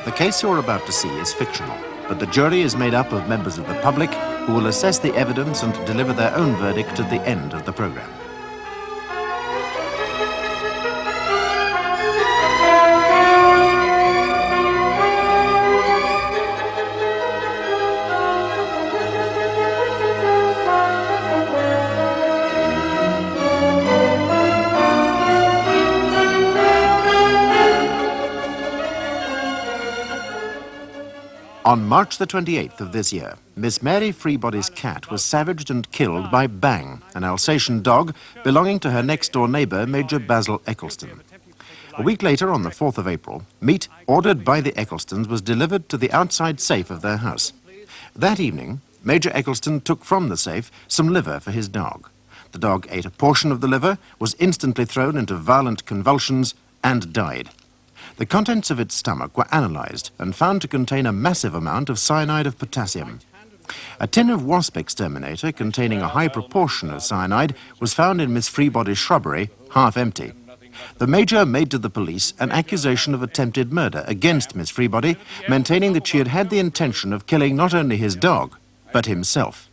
The case you're about to see is fictional, but the jury is made up of members of the public who will assess the evidence and deliver their own verdict at the end of the program. On March the 28th of this year, Miss Mary Freebody's cat was savaged and killed by Bang, an Alsatian dog belonging to her next-door neighbour, Major Basil Eccleston. A week later, on the 4th of April, meat ordered by the Ecclestons was delivered to the outside safe of their house. That evening, Major Eccleston took from the safe some liver for his dog. The dog ate a portion of the liver, was instantly thrown into violent convulsions, and died. The contents of its stomach were analysed and found to contain a massive amount of cyanide of potassium. A tin of wasp exterminator containing a high proportion of cyanide was found in Miss Freebody's shrubbery, half empty. The Major made to the police an accusation of attempted murder against Miss Freebody, maintaining that she had had the intention of killing not only his dog, but himself.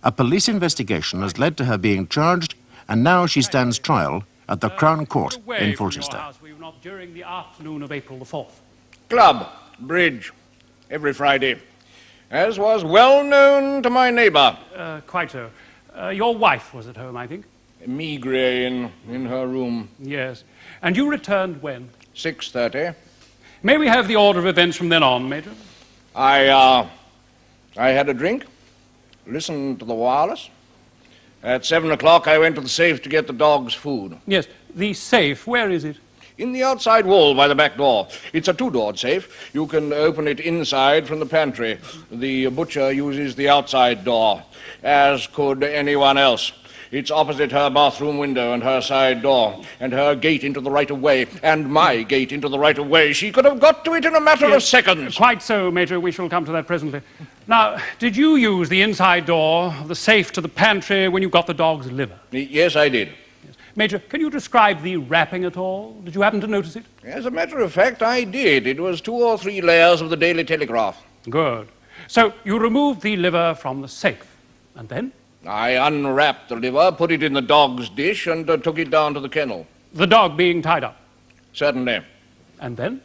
A police investigation has led to her being charged, and now she stands trial at the Crown Court in Fulchester. During the afternoon of April the 4th. Club, bridge, every Friday, as was well known to my neighbour. Quite so. Your wife was at home, I think? Migraine in her room. Yes. And you returned when? 6:30. May we have the order of events from then on, Major? I had a drink, listened to the wireless. At 7 o'clock, I went to the safe to get the dog's food. Yes. The safe, where is it? In the outside wall by the back door. It's a two-doored safe. You can open it inside from the pantry. The butcher uses the outside door, as could anyone else. It's opposite her bathroom window and her side door, and her gate into the right-of-way, and my gate into the right-of-way. She could have got to it in a matter of seconds. Quite so, Major. We shall come to that presently. Now, did you use the inside door of the safe to the pantry when you got the dog's liver? Yes, I did. Major, can you describe the wrapping at all? Did you happen to notice it? As a matter of fact, I did. It was 2 or 3 layers of the Daily Telegraph. Good. So you removed the liver from the safe, and then? I unwrapped the liver, put it in the dog's dish, and took it down to the kennel. The dog being tied up? Certainly. And then?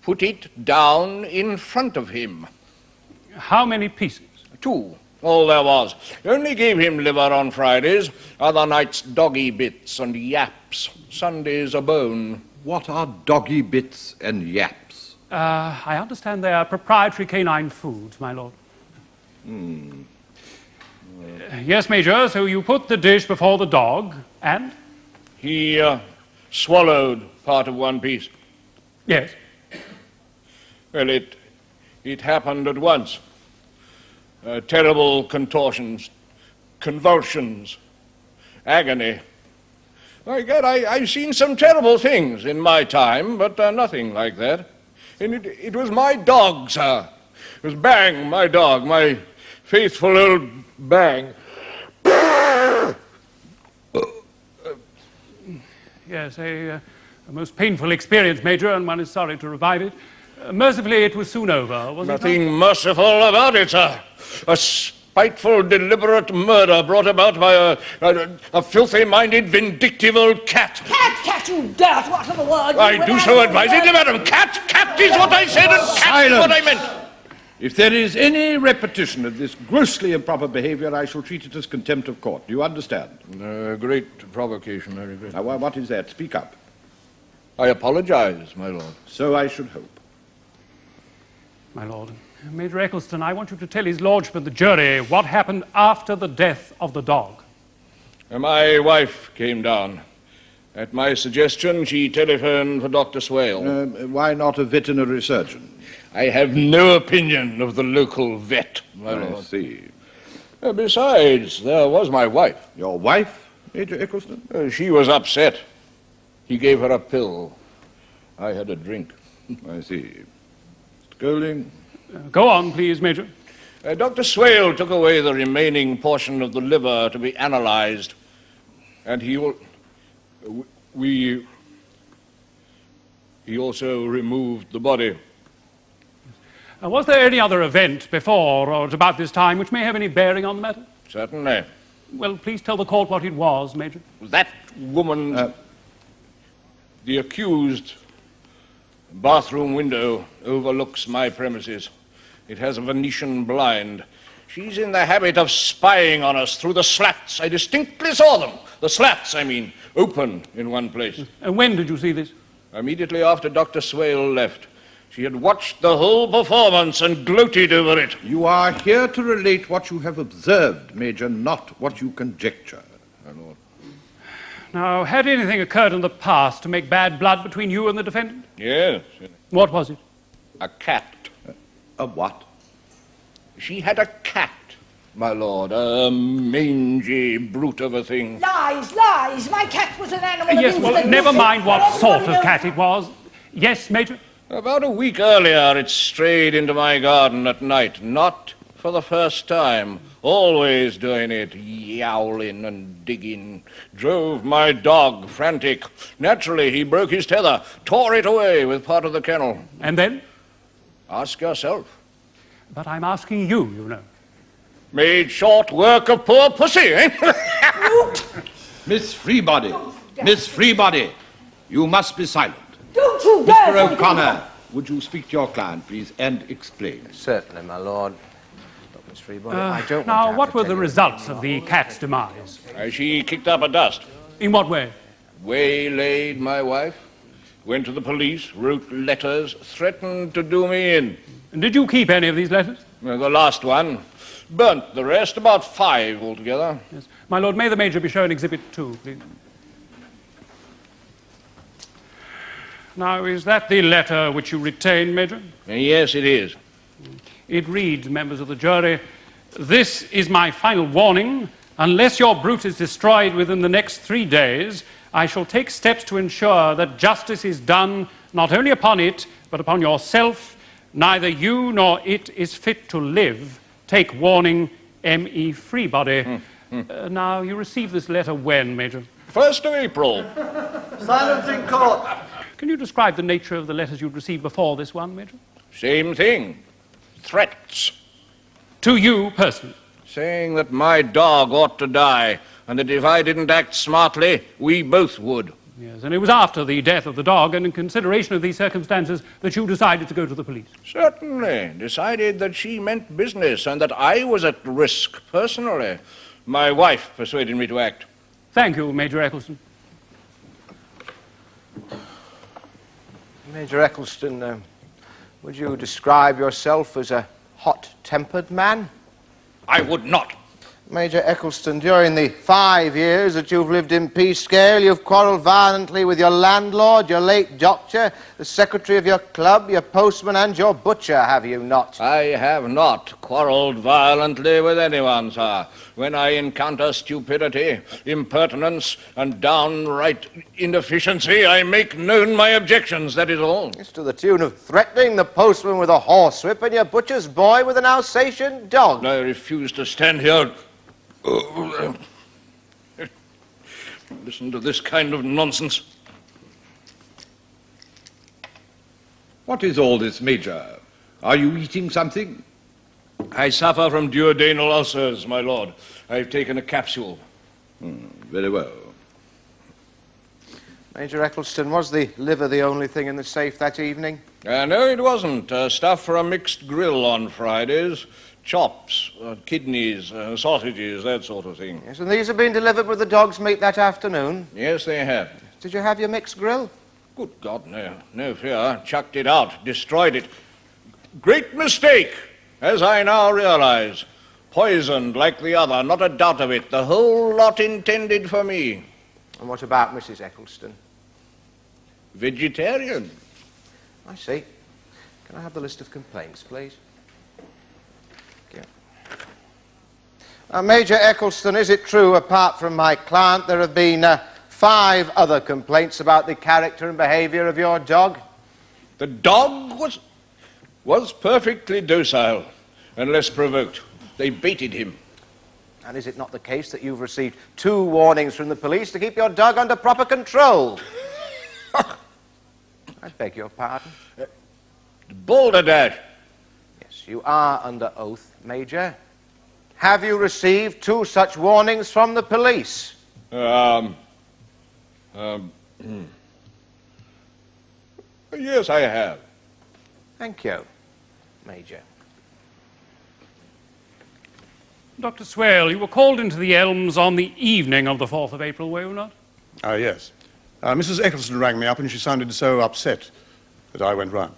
Put it down in front of him. How many pieces? 2. All there was. Only gave him liver on Fridays, other nights doggy bits and yaps, Sundays a bone. What are doggy bits and yaps? I understand they are proprietary canine foods, my lord. Yes, Major, so you put the dish before the dog, and? He swallowed part of one piece. Yes. Well, it happened at once. Terrible contortions, convulsions, agony. My God, I've seen some terrible things in my time, but nothing like that. And it was my dog, sir. It was Bang, my dog, my faithful old Bang. Yes, a most painful experience, Major, and one is sorry to revive it. Mercifully, it was soon over, wasn't it? Nothing merciful about it, sir. A spiteful, deliberate murder brought about by a filthy-minded, vindictive old cat. Cat, you dirt! What in the world? I do so advisedly, madam. Cat is what I said, and cat is what I meant. If there is any repetition of this grossly improper behavior, I shall treat it as contempt of court. Do you understand? Great provocation, I regret. Now, what is that? Speak up. I apologize, my lord. So I should hope. My lord, Major Eccleston, I want you to tell his lordship and the jury what happened after the death of the dog. My wife came down. At my suggestion, she telephoned for Dr. Swale. Why not a veterinary surgeon? I have no opinion of the local vet, my I lord. see. Besides, there was my wife. Your wife, Major Eccleston? She was upset. He gave her a pill. I had a drink. I see. Mr. Golding? Go on, please, Major. Dr. Swale took away the remaining portion of the liver to be analyzed, and he also removed the body. Was there any other event before or at about this time which may have any bearing on the matter? Certainly. Well, please tell the court what it was, Major. That woman, the accused, bathroom window overlooks my premises. It has a Venetian blind. She's in the habit of spying on us through the slats. I distinctly saw them. The slats, I mean, open in one place. And when did you see this? Immediately after Dr. Swale left. She had watched the whole performance and gloated over it. You are here to relate what you have observed, Major, not what you conjecture. My lord. Now, had anything occurred in the past to make bad blood between you and the defendant? Yes. What was it? A cat. A what? She had a cat, my lord. A mangy brute of a thing. Lies, lies. My cat was an animal. of Yes, well, infinite never use. mind what Everybody sort of knows- cat it was. Yes, Major? About a week earlier, it strayed into my garden at night. Not for the first time. Always doing it, yowling and digging. Drove my dog frantic. Naturally, he broke his tether, tore it away with part of the kennel. And then? Ask yourself. But I'm asking you, you know. Made short work of poor pussy, eh? Miss Freebody! Miss Freebody! You must be silent. Don't you dare! Mr. O'Connor, would you speak to your client, please, and explain? Certainly, my lord. But Miss Freebody, I don't want to Now, have what to were tell the you results of the cat's demise? She kicked up a dust. In what way? Waylaid my wife. Went to the police, wrote letters, threatened to do me in. And did you keep any of these letters? The last one. Burnt the rest, about 5 altogether. Yes. My lord, may the Major be shown Exhibit 2, please. Now, is that the letter which you retained, Major? Yes, it is. It reads, members of the jury, "This is my final warning. Unless your brute is destroyed within the next 3 days, I shall take steps to ensure that justice is done not only upon it, but upon yourself. Neither you nor it is fit to live. Take warning, M.E. Freebody." Now, you received this letter when, Major? 1st of April. Silence in court. Can you describe the nature of the letters you'd received before this one, Major? Same thing. Threats. To you personally? Saying that my dog ought to die, and that if I didn't act smartly, we both would. Yes, and it was after the death of the dog and in consideration of these circumstances that you decided to go to the police. Certainly. Decided that she meant business and that I was at risk personally. My wife persuaded me to act. Thank you, Major Eccleston. Major Eccleston, would you describe yourself as a hot-tempered man? I would not. Major Eccleston, during the 5 years that you've lived in Peascale, you've quarrelled violently with your landlord, your late doctor, the secretary of your club, your postman, and your butcher, have you not? I have not quarrelled violently with anyone, sir. When I encounter stupidity, impertinence, and downright inefficiency, I make known my objections, that is all. It's to the tune of threatening the postman with a horsewhip and your butcher's boy with an Alsatian dog. I refuse to stand here. Listen to this kind of nonsense. What is all this, Major? Are you eating something? I suffer from duodenal ulcers, my lord. I've taken a capsule. Very well. Major Eccleston, was the liver the only thing in the safe that evening? No, it wasn't. Stuff for a mixed grill on Fridays. Chops, kidneys, sausages, that sort of thing. Yes, and these have been delivered with the dog's meat that afternoon. Yes, they have. Did you have your mixed grill? Good God, no. No fear. Chucked it out. Destroyed it. Great mistake, as I now realize. Poisoned like the other, not a doubt of it. The whole lot intended for me. And what about Mrs. Eccleston? Vegetarian. I see. Can I have the list of complaints, please? Thank you. Major Eccleston, is it true, apart from my client, there have been 5 other complaints about the character and behaviour of your dog? The dog was perfectly docile, unless provoked. They baited him. And is it not the case that you've received 2 warnings from the police to keep your dog under proper control? I beg your pardon? Balderdash. Yes, you are under oath, Major. Have you received 2 such warnings from the police? Yes, I have. Thank you, Major. Dr. Swale, you were called into the Elms on the evening of the 4th of April, were you not? Yes. Mrs. Eccleston rang me up and she sounded so upset that I went round.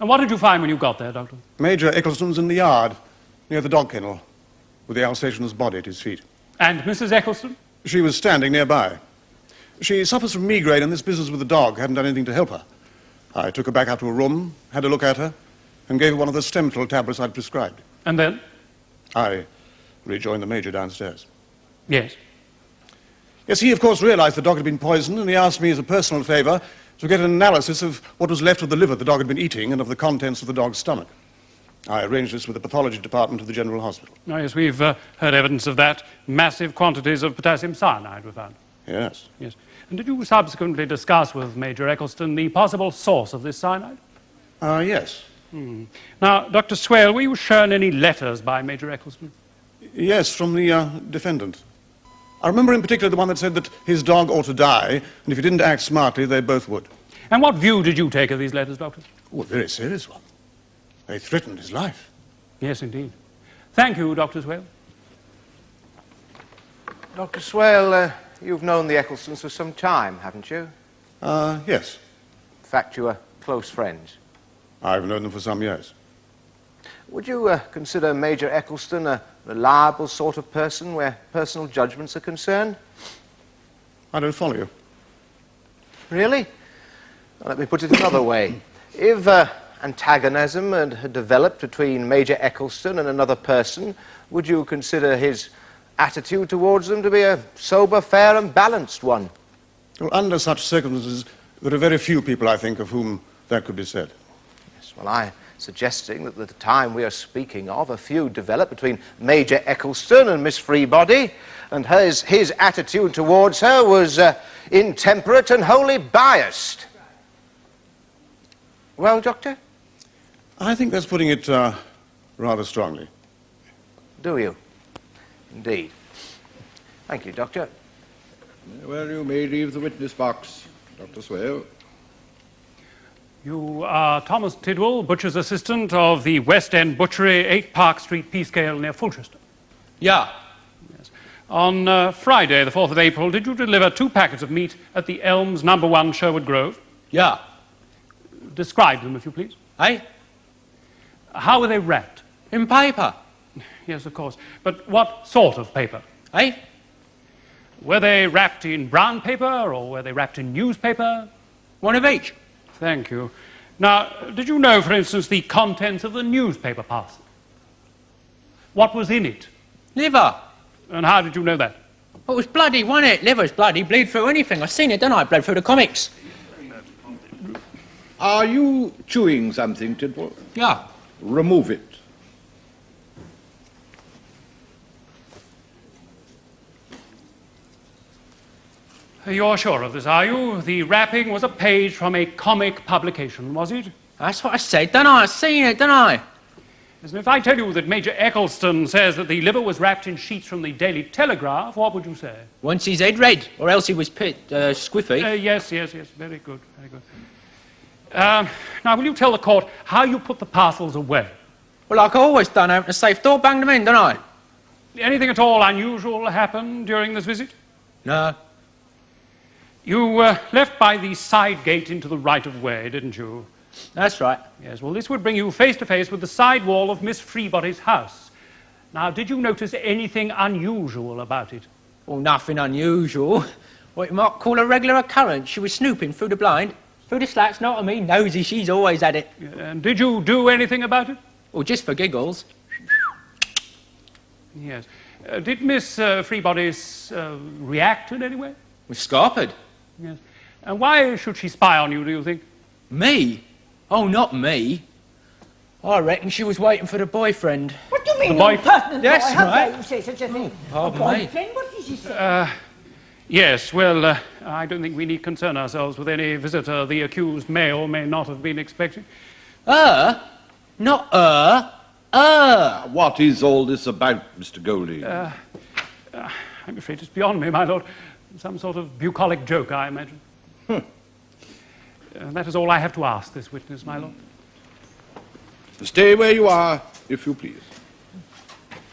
And what did you find when you got there, Doctor? Major Eccleston's in the yard, near the dog kennel, with the Alsatian's body at his feet. And Mrs. Eccleston? She was standing nearby. She suffers from migraine, and this business with the dog hadn't done anything to help her. I took her back out to a room, had a look at her, and gave her one of the Stemtril tablets I'd prescribed. And then? I rejoined the Major downstairs. Yes. Yes, he, of course, realized the dog had been poisoned, and he asked me as a personal favor to get an analysis of what was left of the liver the dog had been eating and of the contents of the dog's stomach. I arranged this with the pathology department of the General Hospital. Oh, yes, we've heard evidence of that. Massive quantities of potassium cyanide were found. Yes. Yes. And did you subsequently discuss with Major Eccleston the possible source of this cyanide? Yes. Now, Dr. Swale, were you shown any letters by Major Eccleston? Yes, from the defendant. I remember in particular the one that said that his dog ought to die, and if he didn't act smartly, they both would. And what view did you take of these letters, Doctor? Oh, a very serious one. They threatened his life. Yes, indeed. Thank you, Dr. Swale. Dr. Swale, you've known the Ecclestons for some time, haven't you? Yes. In fact, you are close friends. I've known them for some years. Would you consider Major Eccleston a reliable sort of person where personal judgments are concerned? I don't follow you. Really? Well, let me put it another way. If antagonism had developed between Major Eccleston and another person, would you consider his attitude towards them to be a sober, fair and balanced one? Well, under such circumstances, there are very few people, I think, of whom that could be said. Yes, well, I'm suggesting that at the time we are speaking of, a feud developed between Major Eccleston and Miss Freebody, and his attitude towards her was intemperate and wholly biased. Well, Doctor? I think that's putting it rather strongly. Do you? Indeed. Thank you, Doctor. Well, you may leave the witness box, Dr. Swale. You are Thomas Tidwell, butcher's assistant of the West End Butchery, 8 Park Street, Peascale, near Fulchester. Yeah. Yes. On Friday, the 4th of April, did you deliver 2 packets of meat at the Elms, No. 1, Sherwood Grove? Yeah. Describe them, if you please. Eh? How were they wrapped? In paper. Yes, of course. But what sort of paper? Eh? Were they wrapped in brown paper, or were they wrapped in newspaper? One of each. Thank you. Now, did you know, for instance, the contents of the newspaper parcel? What was in it? Liver. And how did you know that? It was bloody, wasn't it? Liver's bloody. Bleed through anything. I seen it, didn't I? Bled through the comics. Are you chewing something, Tidwell? Yeah. Remove it. You're sure of this, are you? The wrapping was a page from a comic publication, was it? That's what I said, didn't I? I seen it, didn't I? Yes, and if I tell you that Major Eccleston says that the liver was wrapped in sheets from the Daily Telegraph, what would you say? Once his head red, or else he was squiffy. Yes, very good, very good. Now, will you tell the court how you put the parcels away? Well, like I always done, open the safe door, bang them in, don't I? Anything at all unusual happen during this visit? No. You left by the side gate into the right-of-way, didn't you? That's right. Yes, well, this would bring you face to face with the side wall of Miss Freebody's house. Now, did you notice anything unusual about it? Well, nothing unusual. What you might call a regular occurrence. She was snooping through the blind. Through the slats, not on me. Nosy, she's always had it. And did you do anything about it? Well, just for giggles. Yes. Did Miss Freebodies react in any way? With scarpered. Yes. And why should she spy on you, do you think? Me? Oh, not me. I reckon she was waiting for the boyfriend. What do you mean, The boy- impertinent Yes, boy? How right. dare you say such a thing? Pardon a me. boyfriend? What did he say? Yes, well, I don't think we need concern ourselves with any visitor the accused may or may not have been expecting. Not What is all this about, Mr. Goldie? I'm afraid it's beyond me, my lord. Some sort of bucolic joke, I imagine. That is all I have to ask this witness, my lord. Stay where you are, if you please.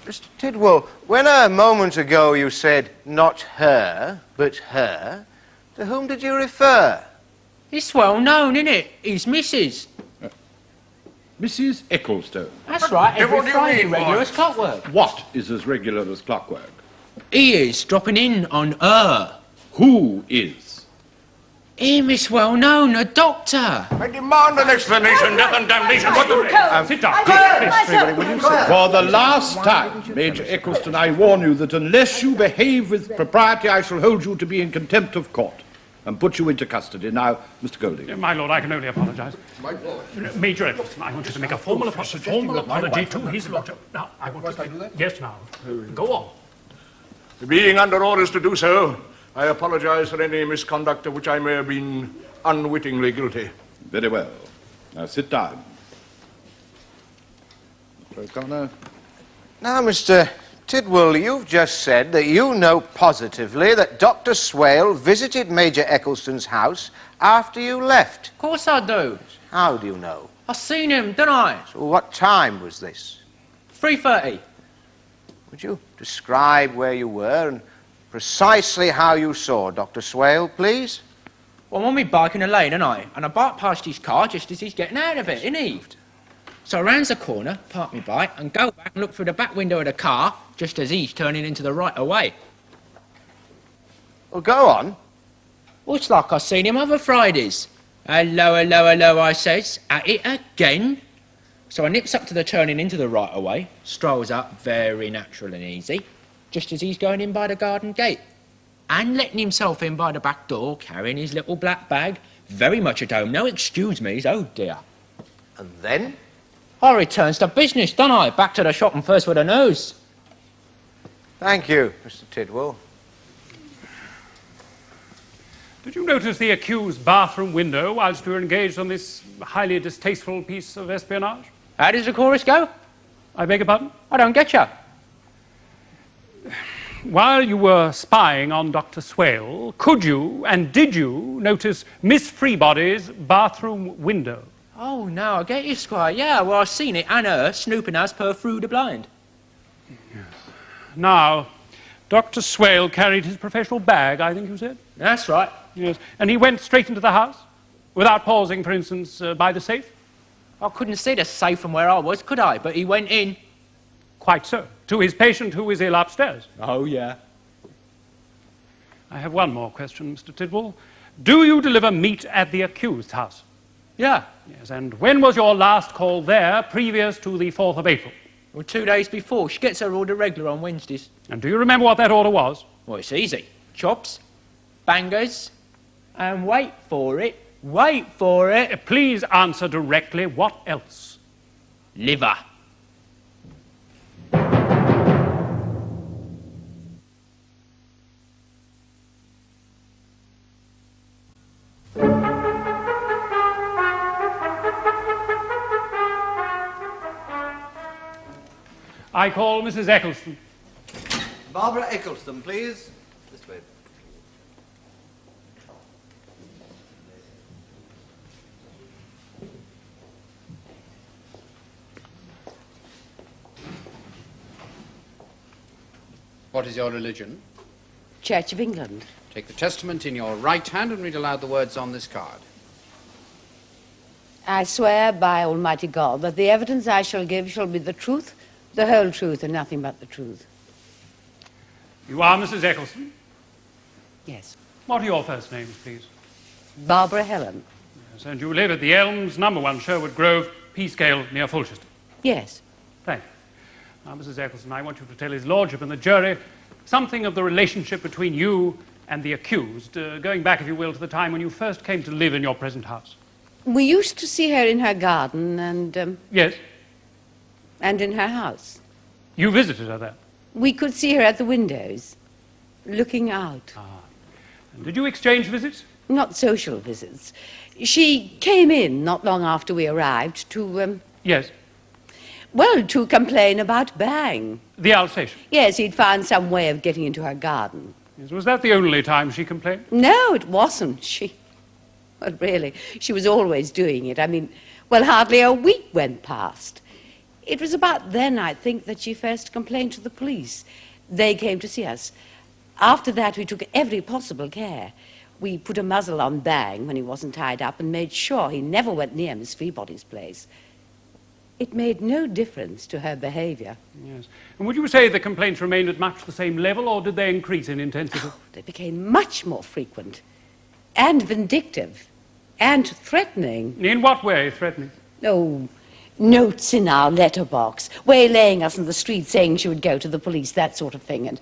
Mr. Tidwell, when a moment ago you said not her, but her, to whom did you refer? It's well known, isn't it? He's Mrs. Mrs. Ecclestone. That's right, every Friday, regular as clockwork. What is as regular as clockwork? He is, dropping in on her. Who is? Him is well known, a doctor. I demand an explanation, death and damnation. What the... Sit down. For the last time, Major Eccleston, I warn you that unless you behave with propriety, I shall hold you to be in contempt of court and put you into custody. Now, Mr. Goldie. My lord, I can only apologize. Major Eccleston, I want you to make a formal apology to his lordship. Now, I want you to do that? Yes, now. Go on. Being under orders to do so, I apologize for any misconduct of which I may have been unwittingly guilty. Very well. Now sit down. Mr. O'Connor. Now, Mr. Tidwell, you've just said that you know positively that Dr. Swale visited Major Eccleston's house after you left. Of course I do. How do you know? I seen him, didn't I? So what time was this? 3:30. Would you describe where you were and precisely how you saw Dr. Swale, please? Well, I'm on my bike in the lane, and I bike past his car just as he's getting out of it, isn't he? So I round the corner, park my bike, and go back and look through the back window of the car just as he's turning into the right of way. Well, go on. Well, it's like I seen him other Fridays. Hello, hello, hello, I says. At it again. So I nips up to the turning into the right of way, strolls up very natural and easy, just as he's going in by the garden gate. And letting himself in by the back door, carrying his little black bag, very much at home. No excuse me's, oh dear. And then? I returns to business, don't I? Back to the shop and first with the news. Thank you, Mr. Tidwell. Did you notice the accused's bathroom window whilst you were engaged on this highly distasteful piece of espionage? How does the chorus go? I beg your pardon? I don't get ya. While you were spying on Dr. Swale, could you and did you notice Miss Freebody's bathroom window? Oh, no, I get you, Squire. Yeah, well, I've seen it and her snooping as per through the blind. Now, Dr. Swale carried his professional bag, I think you said? That's right. Yes. And he went straight into the house? Without pausing, for instance, by the safe? I couldn't see the safe from where I was, could I? But he went in. Quite so. To his patient who is ill upstairs. Oh, yeah. I have one more question, Mr. Tidwell. Do you deliver meat at the accused's house? Yeah. Yes, and when was your last call there, previous to the 4th of April? Well, 2 days before. She gets her order regular on Wednesdays. And do you remember what that order was? Well, it's easy. Chops, bangers, and wait for it. Please answer directly. What else? Liver. I call Mrs. Eccleston. Barbara Eccleston, please. This way. What is your religion? Church of England. Take the testament in your right hand and read aloud the words on this card. I swear by Almighty God that the evidence I shall give shall be the truth, the whole truth, and nothing but the truth. You are Mrs. Eccleston? Yes. What are your first names, please? Barbara Helen. Yes, and you live at the Elms, number 1 Sherwood Grove, Peascale, near Fulchester. Yes. Thank you. Now, Mrs. Eccleston, I want you to tell his lordship and the jury something of the relationship between you and the accused, going back, if you will, to the time when you first came to live in your present house. We used to see her in her garden and... Yes? And in her house. You visited her there? We could see her at the windows, looking out. And did you exchange visits? Not social visits. She came in not long after we arrived to... Yes. Well, to complain about Bang. The Alsatian? Yes, he'd found some way of getting into her garden. Yes, was that the only time she complained? No, it wasn't. Well, really, she was always doing it. I mean, well, hardly a week went past. It was about then, I think, that she first complained to the police. They came to see us. After that, we took every possible care. We put a muzzle on Bang when he wasn't tied up and made sure he never went near Miss Freebody's place. It made no difference to her behavior. Yes. And would you say the complaints remained at much the same level, or did they increase in intensity? Oh, they became much more frequent, and vindictive, and threatening. In what way threatening? Oh, notes in our letterbox, waylaying us in the street, saying she would go to the police, that sort of thing.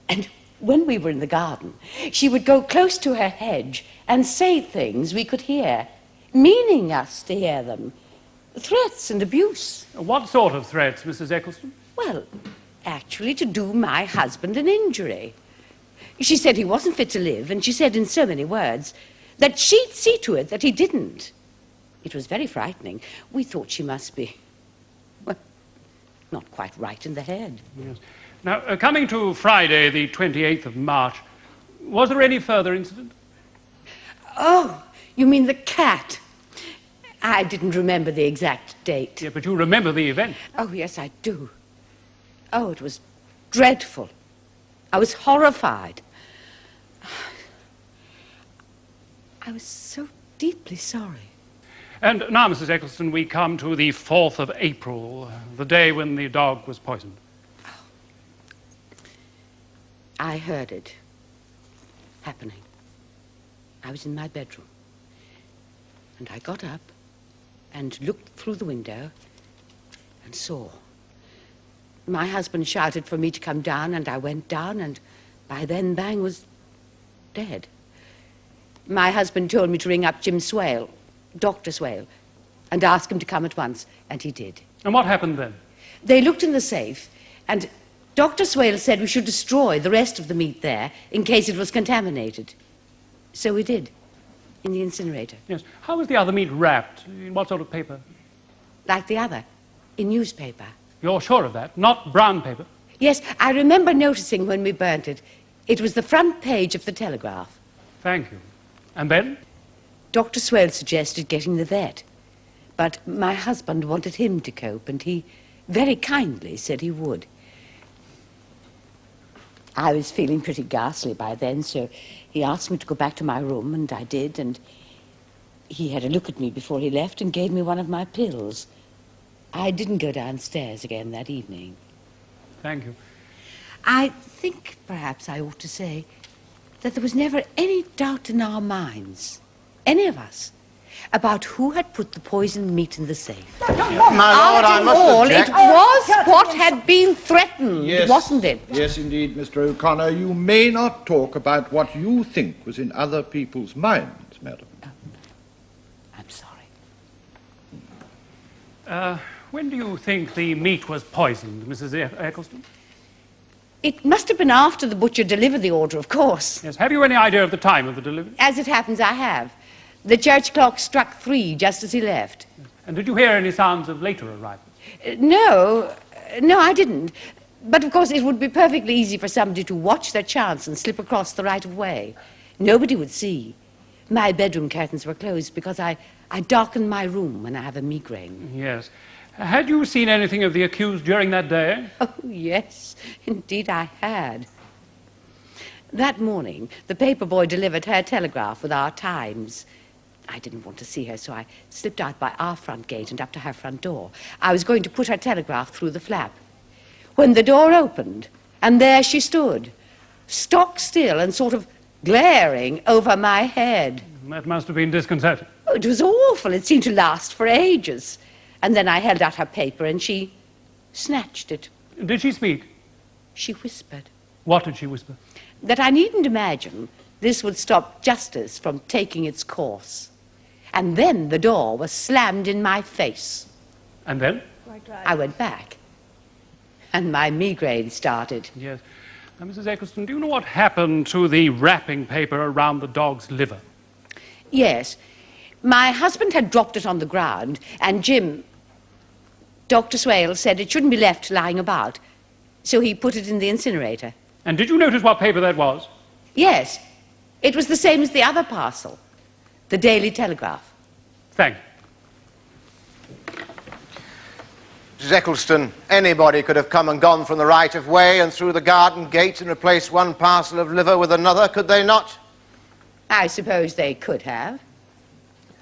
And when we were in the garden, she would go close to her hedge and say things we could hear, meaning us to hear them. Threats and abuse. What sort of threats, Mrs. Eccleston? Well, actually to do my husband an injury. She said he wasn't fit to live, and she said in so many words that she'd see to it that he didn't. It was very frightening. We thought she must be, well, not quite right in the head. Yes. Now, coming to Friday, the 28th of March, was there any further incident? Oh, you mean the cat? I didn't remember the exact date. Yeah, but you remember the event. Oh, yes, I do. Oh, it was dreadful. I was horrified. I was so deeply sorry. And now, Mrs. Eccleston, we come to the 4th of April, the day when the dog was poisoned. I heard it happening. I was in my bedroom. And I got up and looked through the window and saw. My husband shouted for me to come down, and I went down, and by then Bang was dead. My husband told me to ring up Jim Swale, Dr. Swale, and ask him to come at once, and he did. And what happened then? They looked in the safe, and Dr. Swale said we should destroy the rest of the meat there in case it was contaminated. So we did, in the incinerator. Yes. How was the other meat wrapped? In what sort of paper? Like the other, in newspaper. You're sure of that? Not brown paper? Yes, I remember noticing when we burnt it. It was the front page of the Telegraph. Thank you. And then? Dr. Swale suggested getting the vet, but my husband wanted him to cope, and he very kindly said he would. I was feeling pretty ghastly by then, so he asked me to go back to my room, and I did, and he had a look at me before he left and gave me one of my pills. I didn't go downstairs again that evening. Thank you. I think, perhaps I ought to say, that there was never any doubt in our minds, any of us, about who had put the poisoned meat in the safe. My lord, I must all, object. it was what had been threatened, Yes, wasn't it? Yes, indeed, Mr. O'Connor. You may not talk about what you think was in other people's minds, madam. I'm sorry. When do you think the meat was poisoned, Mrs. Eccleston? It must have been after the butcher delivered the order, of course. Yes. Have you any idea of the time of the delivery? As it happens, I have. The church clock struck 3 just as he left. And did you hear any sounds of later arrivals? No, I didn't. But, of course, it would be perfectly easy for somebody to watch their chance and slip across the right-of-way. Nobody would see. My bedroom curtains were closed because I darken my room when I have a migraine. Yes. Had you seen anything of the accused during that day? Oh, yes, indeed I had. That morning, the paper boy delivered her telegraph with our times. I didn't want to see her, so I slipped out by our front gate and up to her front door. I was going to put her telegraph through the flap, when the door opened, and there she stood, stock still and sort of glaring over my head. That must have been disconcerting. Oh, it was awful. It seemed to last for ages. And then I held out her paper and she snatched it. Did she speak? She whispered. What did she whisper? That I needn't imagine this would stop justice from taking its course. And then the door was slammed in my face. And then? I went back. And my migraine started. Yes. Now, Mrs. Eccleston, do you know what happened to the wrapping paper around the dog's liver? Yes. My husband had dropped it on the ground, and Jim, Dr. Swale, said it shouldn't be left lying about. So he put it in the incinerator. And did you notice what paper that was? Yes. It was the same as the other parcel. The Daily Telegraph. Thank you. Mrs. Eccleston, anybody could have come and gone from the right-of-way and through the garden gate and replaced one parcel of liver with another, could they not? I suppose they could have.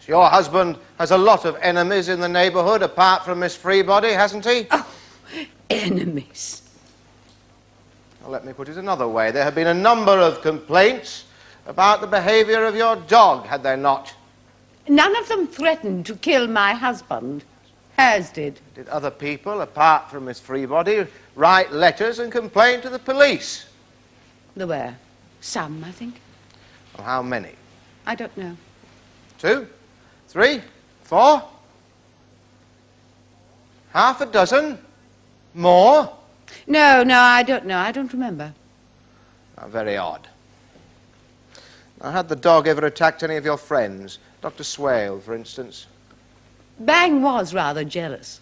Your husband has a lot of enemies in the neighbourhood, apart from Miss Freebody, hasn't he? Oh, enemies. Well, let me put it another way. There have been a number of complaints about the behaviour of your dog, had there not? None of them threatened to kill my husband. Hers did. Did other people, apart from Miss Freebody, write letters and complain to the police? There were some, I think. Well, how many? I don't know. 2, 3, 4? Half a dozen? More? No, I don't know. I don't remember. Oh, very odd. Now, had the dog ever attacked any of your friends? Dr. Swale, for instance? Bang was rather jealous.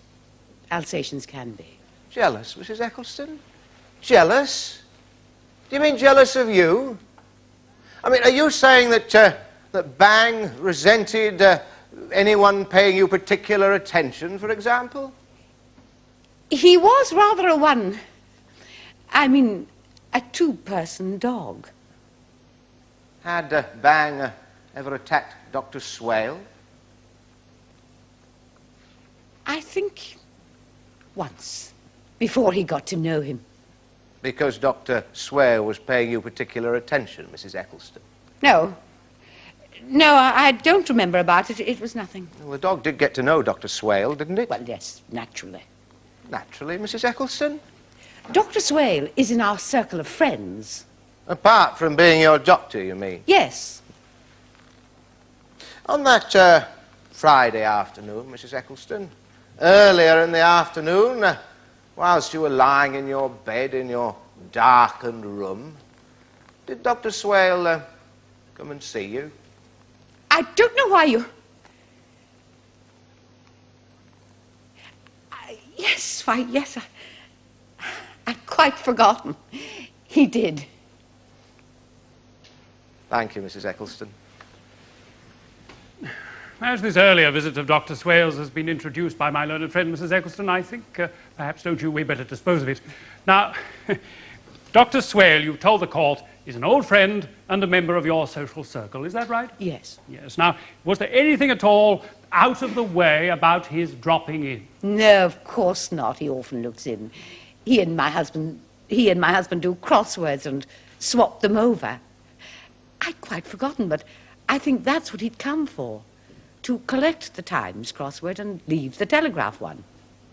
Alsatians can be. Jealous, Mrs. Eccleston? Jealous? Do you mean jealous of you? I mean, are you saying that, that Bang resented anyone paying you particular attention, for example? He was rather a two-person dog. Had Bang ever attacked Dr. Swale? I think once, before he got to know him. Because Dr. Swale was paying you particular attention, Mrs. Eccleston? No, I don't remember about it. It was nothing. Well, the dog did get to know Dr. Swale, didn't it? Well, yes, naturally. Naturally, Mrs. Eccleston? Dr. Swale is in our circle of friends. Apart from being your doctor, you mean? Yes. On that Friday afternoon, Mrs. Eccleston, earlier in the afternoon, whilst you were lying in your bed in your darkened room, did Dr. Swale come and see you? I don't know why you... Yes, I'd quite forgotten. He did. Thank you, Mrs. Eccleston. As this earlier visit of Dr. Swale's has been introduced by my learned friend, Mrs. Eccleston, I think, perhaps, don't you, we better dispose of it. Now, Dr. Swale, you've told the court, is an old friend and a member of your social circle. Is that right? Yes. Yes. Now, was there anything at all out of the way about his dropping in? No, of course not. He often looks in. He and my husband do crosswords and swap them over. I'd quite forgotten, but I think that's what he'd come for. To collect the Times crossword and leave the Telegraph one.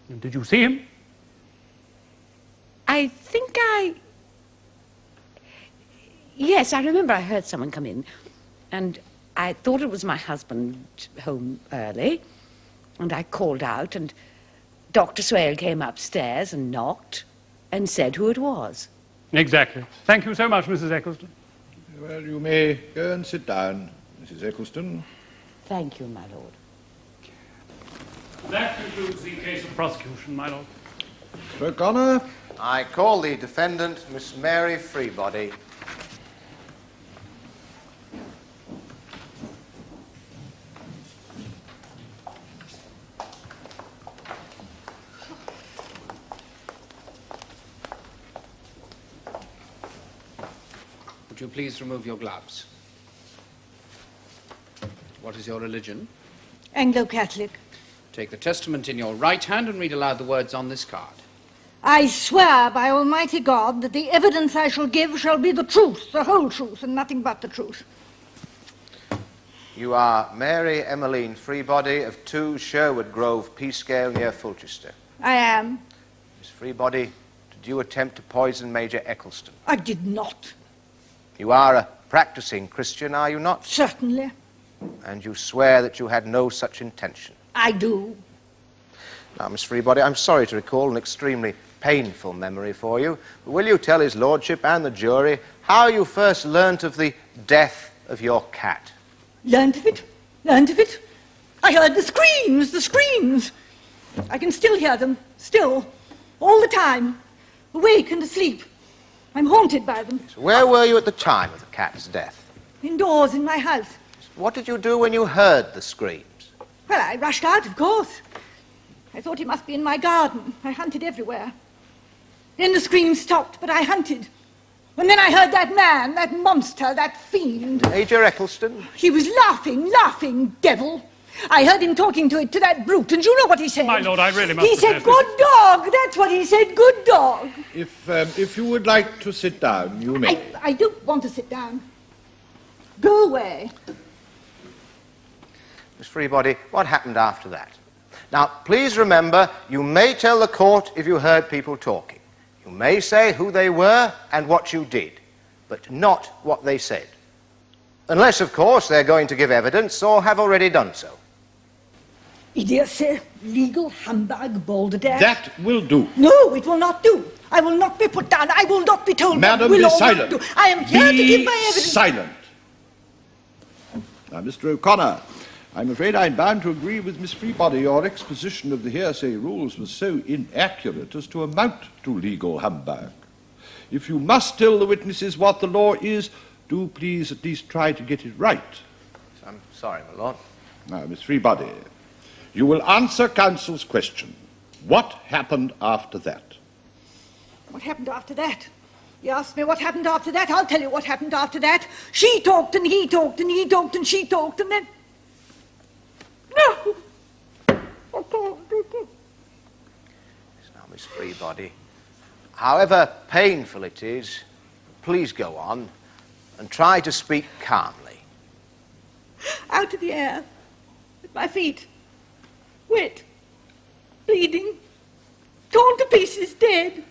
And did you see him? I think Yes, I remember I heard someone come in, and I thought it was my husband home early, and I called out, and Dr. Swale came upstairs and knocked and said who it was. Exactly. Thank you so much, Mrs. Eccleston. Well, you may go and sit down, Mrs. Eccleston. Thank you, my lord. That concludes the case of prosecution, my lord. Mr. O'Connor. I call the defendant, Miss Mary Freebody. Would you please remove your gloves? What is your religion? Anglo-Catholic. Take the testament in your right hand and read aloud the words on this card. I swear by Almighty God that the evidence I shall give shall be the truth, the whole truth, and nothing but the truth. You are Mary Emmeline Freebody of 2 Sherwood Grove, Peascale, near Fulchester. I am. Miss Freebody, did you attempt to poison Major Eccleston? I did not. You are a practicing Christian, are you not? Certainly. And you swear that you had no such intention? I do. Now, Miss Freebody, I'm sorry to recall an extremely painful memory for you, but will you tell his lordship and the jury how you first learnt of the death of your cat? Learned of it? Learned of it? I heard the screams, the screams. I can still hear them, still, all the time, awake and asleep. I'm haunted by them. So where were you at the time of the cat's death? Indoors in my house. What did you do when you heard the screams? Well, I rushed out, of course. I thought he must be in my garden. I hunted everywhere. Then the screams stopped, but I hunted. And then I heard that man, that monster, that fiend. Major Eccleston? He was laughing, devil. I heard him talking to that brute, and you know what he said? My lord, I really must He said, protest. good dog, that's what he said, good dog. If you would like to sit down, you may. I don't want to sit down. Go away. Miss Freebody, what happened after that? Now, please remember, you may tell the court if you heard people talking. You may say who they were and what you did, but not what they said. Unless, of course, they're going to give evidence or have already done so. Idiocy, legal humbug, balderdash. That will do. No, it will not do. I will not be put down. I will not be told Madam, what will be or silent. not do. I am here to give my evidence. Silent. Now, Mr. O'Connor, I'm afraid I'm bound to agree with Miss Freebody. Your exposition of the hearsay rules was so inaccurate as to amount to legal humbug. If you must tell the witnesses what the law is, do please at least try to get it right. I'm sorry, my lord. Now, Miss Freebody, you will answer counsel's question. What happened after that? What happened after that? You asked me what happened after that. I'll tell you what happened after that. She talked and he talked and he talked and she talked and then... No! I can't do it. Now, Miss Freebody, however painful it is, please go on and try to speak calmly. Out of the air, at my feet, wet, bleeding, torn to pieces, dead.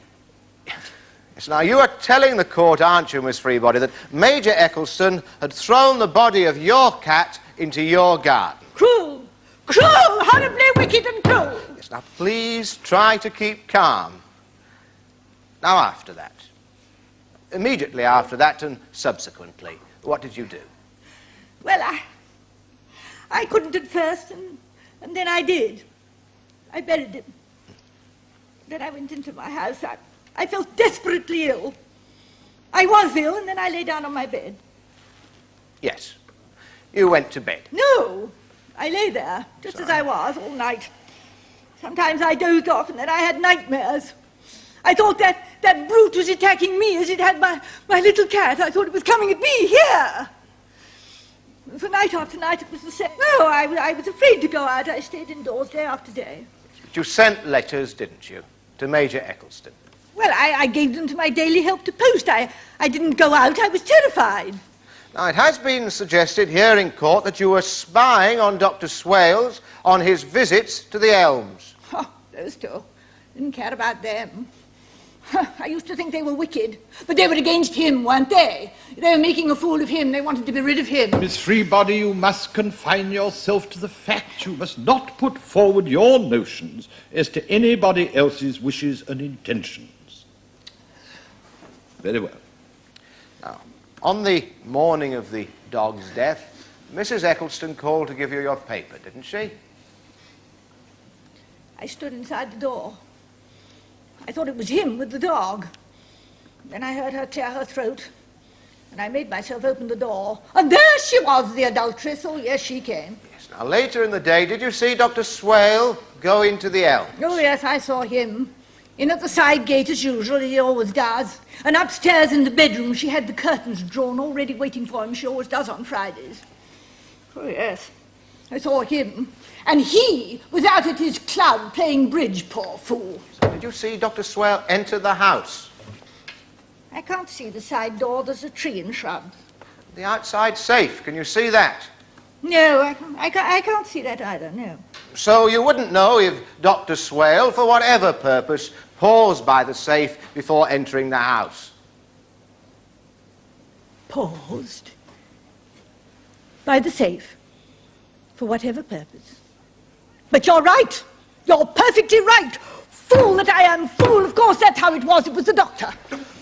Yes, now, you are telling the court, aren't you, Miss Freebody, that Major Eccleston had thrown the body of your cat into your garden? Cruel! Cruel! Horribly wicked and cruel! Yes, now, please try to keep calm. Now, after that, immediately after that and subsequently, what did you do? Well, I couldn't at first, and then I did. I buried him. Then I went into my house. I felt desperately ill. I was ill, and then I lay down on my bed. Yes. You went to bed. No, I lay there, just as I was, all night. Sometimes I dozed off, and then I had nightmares. I thought that brute was attacking me as it had my little cat. I thought it was coming at me here. For night after night, it was the same. No, I was afraid to go out. I stayed indoors day after day. But you sent letters, didn't you, to Major Eccleston? Well, I gave them to my daily help to post. I didn't go out. I was terrified. Now, it has been suggested here in court that you were spying on Dr. Swales on his visits to the Elms. Oh, those two. Didn't care about them. I used to think they were wicked, but they were against him, weren't they? They were making a fool of him. They wanted to be rid of him. Miss Freebody, you must confine yourself to the facts. You must not put forward your notions as to anybody else's wishes and intentions. Very well. Now, on the morning of the dog's death, Mrs. Eccleston called to give you your paper, didn't she? I stood inside the door. I thought it was him with the dog. Then I heard her clear her throat, and I made myself open the door. And there she was, the adulteress. Oh, yes, she came. Yes. Now, later in the day, did you see Dr. Swale go into the Elms? Oh, yes, I saw him. In at the side gate, as usual, he always does. And upstairs in the bedroom, she had the curtains drawn, already waiting for him. She always does on Fridays. Oh, yes. I saw him. And he was out at his club playing bridge, poor fool. So did you see Dr. Swale enter the house? I can't see the side door. There's a tree and shrub. The outside safe, can you see that? No, I can't see that either, no. So you wouldn't know if Dr. Swale, for whatever purpose, paused by the safe before entering the house? Paused? By the safe? For whatever purpose? But you're right. You're perfectly right. Fool that I am, fool. Of course, that's how it was. It was the doctor.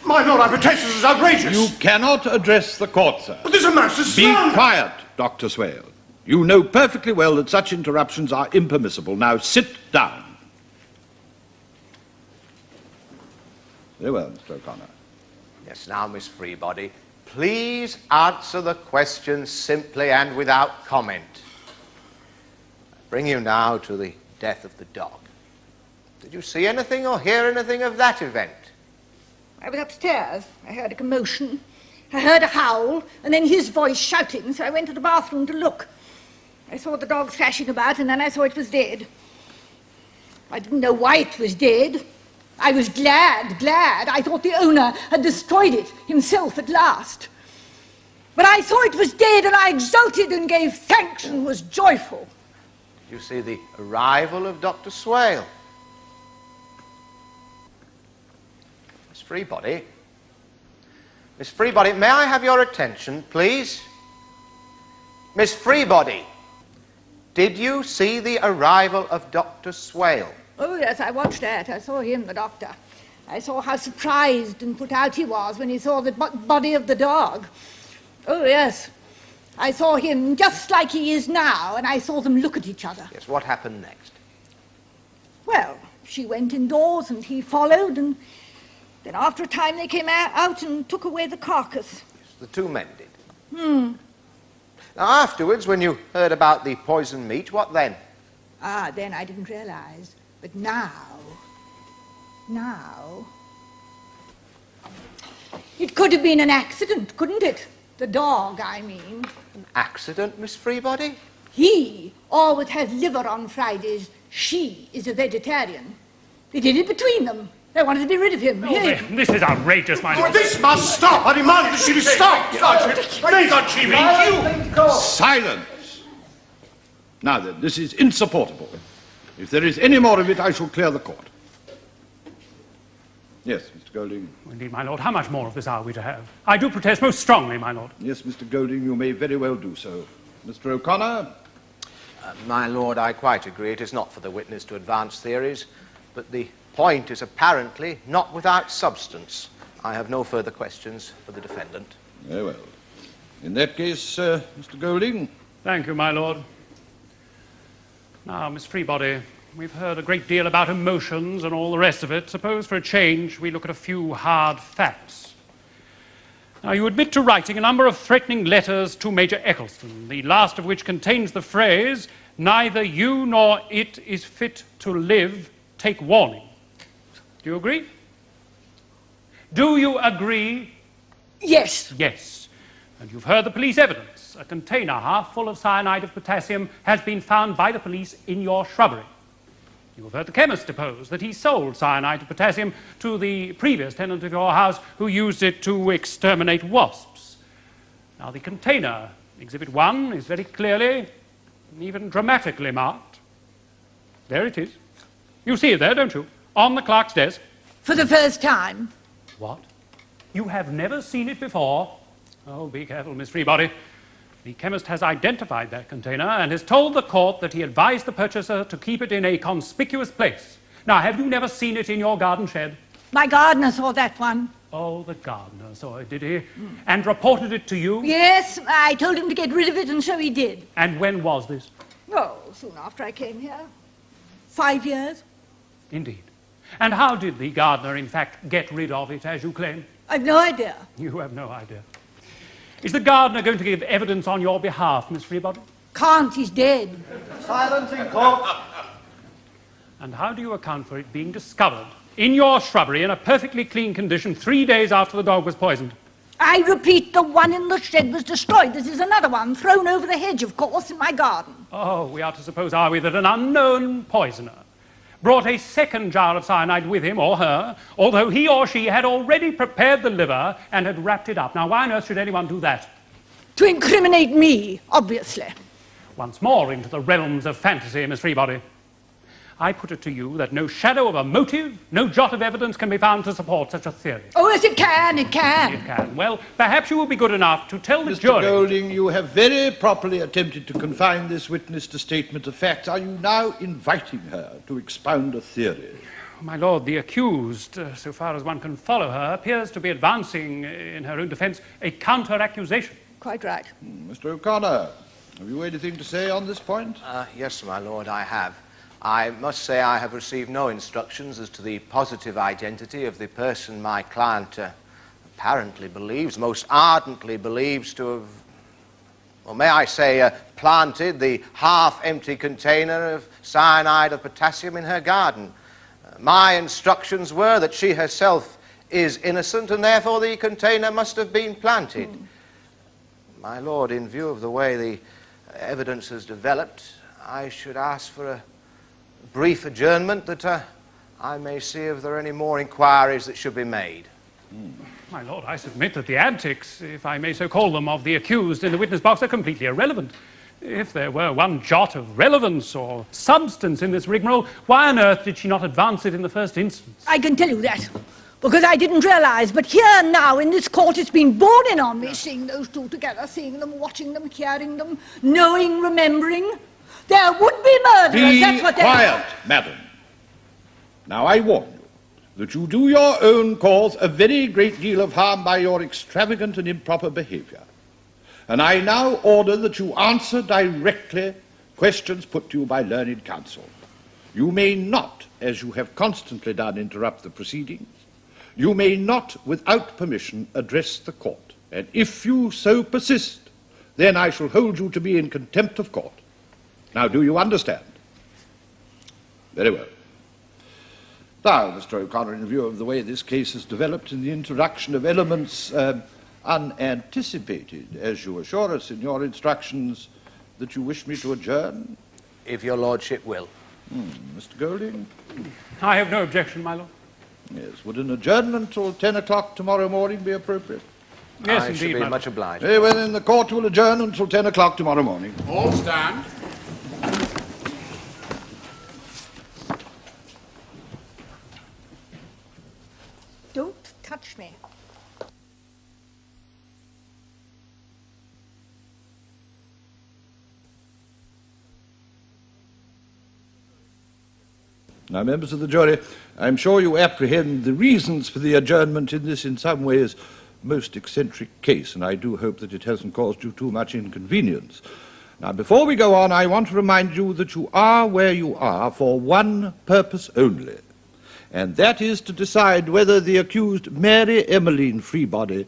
My lord, I protest this is outrageous. You cannot address the court, sir. But this amounts to Be slander. quiet, Dr. Swale. You know perfectly well that such interruptions are impermissible. Now sit down. Very well, Mr. O'Connor. Yes, now, Miss Freebody, please answer the question simply and without comment. I bring you now to the death of the dog. Did you see anything or hear anything of that event? I was upstairs. I heard a commotion. I heard a howl, and then his voice shouting, so I went to the bathroom to look. I saw the dog thrashing about, and then I saw it was dead. I didn't know why it was dead. I was glad. I thought the owner had destroyed it himself at last. But I saw it was dead, and I exulted and gave thanks and was joyful. Did you see the arrival of Dr. Swale? Miss Freebody? Miss Freebody, may I have your attention, please? Miss Freebody, did you see the arrival of Dr. Swale? Oh, yes, I watched that. I saw him, the doctor. I saw how surprised and put out he was when he saw the body of the dog. Oh, yes. I saw him just like he is now, and I saw them look at each other. Yes, what happened next? Well, she went indoors, and he followed, and then after a time they came out and took away the carcass. Yes, the two men did. Now, afterwards, when you heard about the poisoned meat, what then? Then I didn't realize. But now, it could have been an accident, couldn't it? The dog, I mean. An accident, Miss Freebody? He always has liver on Fridays. She is a vegetarian. They did it between them. They wanted to be rid of him. Oh, this is outrageous, my lord. This must stop. I demand that she be stopped. May not she be killed? Silence! Now then, this is insupportable. If there is any more of it, I shall clear the court. Yes, Mr. Golding. Indeed, my lord, how much more of this are we to have? I do protest most strongly, my lord. Yes, Mr. Golding, you may very well do so. Mr. O'Connor? My lord, I quite agree. It is not for the witness to advance theories, but the point is apparently not without substance. I have no further questions for the defendant. Very well. In that case, Mr. Golding. Thank you, my lord. Now, Miss Freebody, we've heard a great deal about emotions and all the rest of it. Suppose, for a change, we look at a few hard facts. Now, you admit to writing a number of threatening letters to Major Eccleston, the last of which contains the phrase, "Neither you nor it is fit to live. Take warning." Do you agree? Do you agree? Yes. Yes. And you've heard the police evidence. A container half full of cyanide of potassium has been found by the police in your shrubbery. You have heard the chemist depose that he sold cyanide of potassium to the previous tenant of your house who used it to exterminate wasps. Now, the container, Exhibit 1, is very clearly and even dramatically marked. There it is. You see it there, don't you? On the clerk's desk. For the first time. What? You have never seen it before? Oh, be careful, Miss Freebody. The chemist has identified that container and has told the court that he advised the purchaser to keep it in a conspicuous place. Now, have you never seen it in your garden shed? My gardener saw that one. Oh, the gardener saw it, did he? And reported it to you? Yes, I told him to get rid of it, and so he did. And when was this? Oh, soon after I came here. 5 years. Indeed. And how did the gardener, in fact, get rid of it, as you claim? I've no idea. You have no idea. Is the gardener going to give evidence on your behalf, Miss Freebody? Can't, he's dead. Silence in court. And how do you account for it being discovered in your shrubbery in a perfectly clean condition 3 days after the dog was poisoned? I repeat, the one in the shed was destroyed. This is another one, thrown over the hedge, of course, in my garden. Oh, we are to suppose, are we, that an unknown poisoner brought a second jar of cyanide with him, or her, although he or she had already prepared the liver and had wrapped it up. Now, why on earth should anyone do that? To incriminate me, obviously. once more into the realms of fantasy, Miss Freebody. I put it to you that no shadow of a motive, no jot of evidence can be found to support such a theory. Oh, yes, it can, it can. It can. Well, perhaps you will be good enough to tell the Mr. jury... Golding, you have very properly attempted to confine this witness to statement of facts. Are you now inviting her to expound a theory? My lord, the accused, so far as one can follow her, appears to be advancing, in her own defence, a counter-accusation. Quite right. Mr. O'Connor, have you anything to say on this point? Yes, my lord, I have. I must say I have received no instructions as to the positive identity of the person my client apparently believes, most ardently believes to have, or may I say, planted the half-empty container of cyanide of potassium in her garden. My instructions were that she herself is innocent and therefore the container must have been planted. My lord, in view of the way the evidence has developed, I should ask for a brief adjournment that I may see if there are any more inquiries that should be made. My lord, I submit that the antics, if I may so call them, of the accused in the witness box are completely irrelevant. If there were one jot of relevance or substance in this rigmarole, why on earth did she not advance it in the first instance? I can tell you that, because I didn't realise, but here now in this court it's been borne in on me, seeing those two together, seeing them, watching them, hearing them, knowing, remembering. There would be murderers, that's what Be quiet, madam. Now I warn you that you do your own cause a very great deal of harm by your extravagant and improper behaviour. And I now order that you answer directly questions put to you by learned counsel. You may not, as you have constantly done, interrupt the proceedings. You may not, without permission, address the court. And if you so persist, then I shall hold you to be in contempt of court. Now, do you understand? Very well. Now, Mr. O'Connor, in view of the way this case has developed in the introduction of elements unanticipated, as you assure us in your instructions, that you wish me to adjourn? If your lordship will. Mr. Golding? I have no objection, my lord. Yes. Would an adjournment till 10 o'clock tomorrow morning be appropriate? Yes, I indeed, should be my much lord. obliged. Very well, then the court will adjourn until 10 o'clock tomorrow morning. All stand. Don't touch me. Now, members of the jury, I'm sure you apprehend the reasons for the adjournment in this, in some ways, most eccentric case, and I do hope that it hasn't caused you too much inconvenience. Now, before we go on, I want to remind you that you are where you are for one purpose only, and that is to decide whether the accused Mary Emmeline Freebody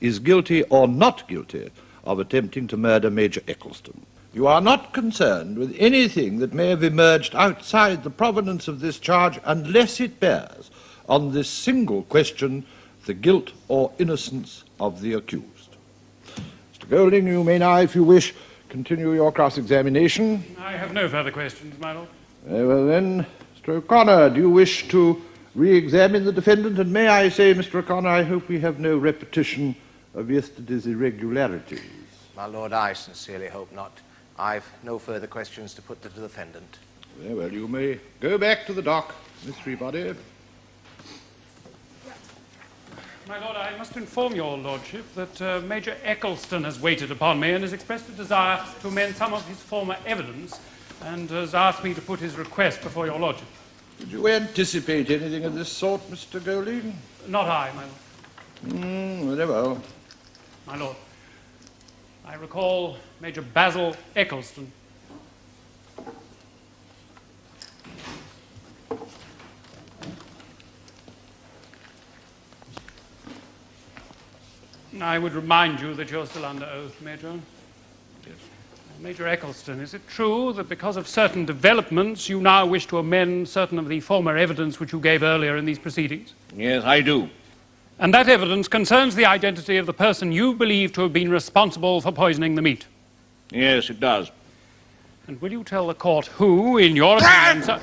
is guilty or not guilty of attempting to murder Major Eccleston. You are not concerned with anything that may have emerged outside the provenance of this charge unless it bears on this single question, the guilt or innocence of the accused. Mr. Golding, you may now, if you wish, continue your cross-examination. I have no further questions, my lord. Very well then, Mr. O'Connor, do you wish to re-examine the defendant? And may I say, Mr. O'Connor, I hope we have no repetition of yesterday's irregularities. My lord, I sincerely hope not. I've no further questions to put to the defendant. Very well, you may go back to the dock, Miss Freebody. My lord, I must inform your lordship that Major Eccleston has waited upon me and has expressed a desire to amend some of his former evidence and has asked me to put his request before your lordship. Did you anticipate anything of this sort, Mr. Golding? Not I, my lord. Very well. My lord, I recall Major Basil Eccleston. I would remind you that you're still under oath, Major. Yes. Major Eccleston, is it true that because of certain developments you now wish to amend certain of the former evidence which you gave earlier in these proceedings? Yes, I do. And that evidence concerns the identity of the person you believe to have been responsible for poisoning the meat? Yes, it does. And will you tell the court who, in your opinion...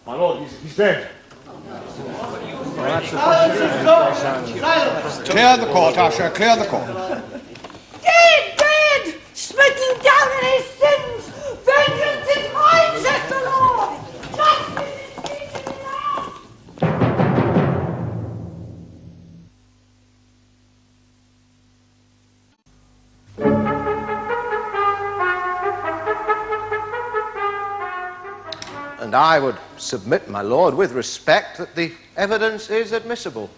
My lord, he's dead. Clear the court, Usher, clear the court. Dead, dead! Smitten down in his sins! Vengeance is mine, says the Lord! Justice is meted in love! And I would submit, my lord, with respect, that the evidence is admissible.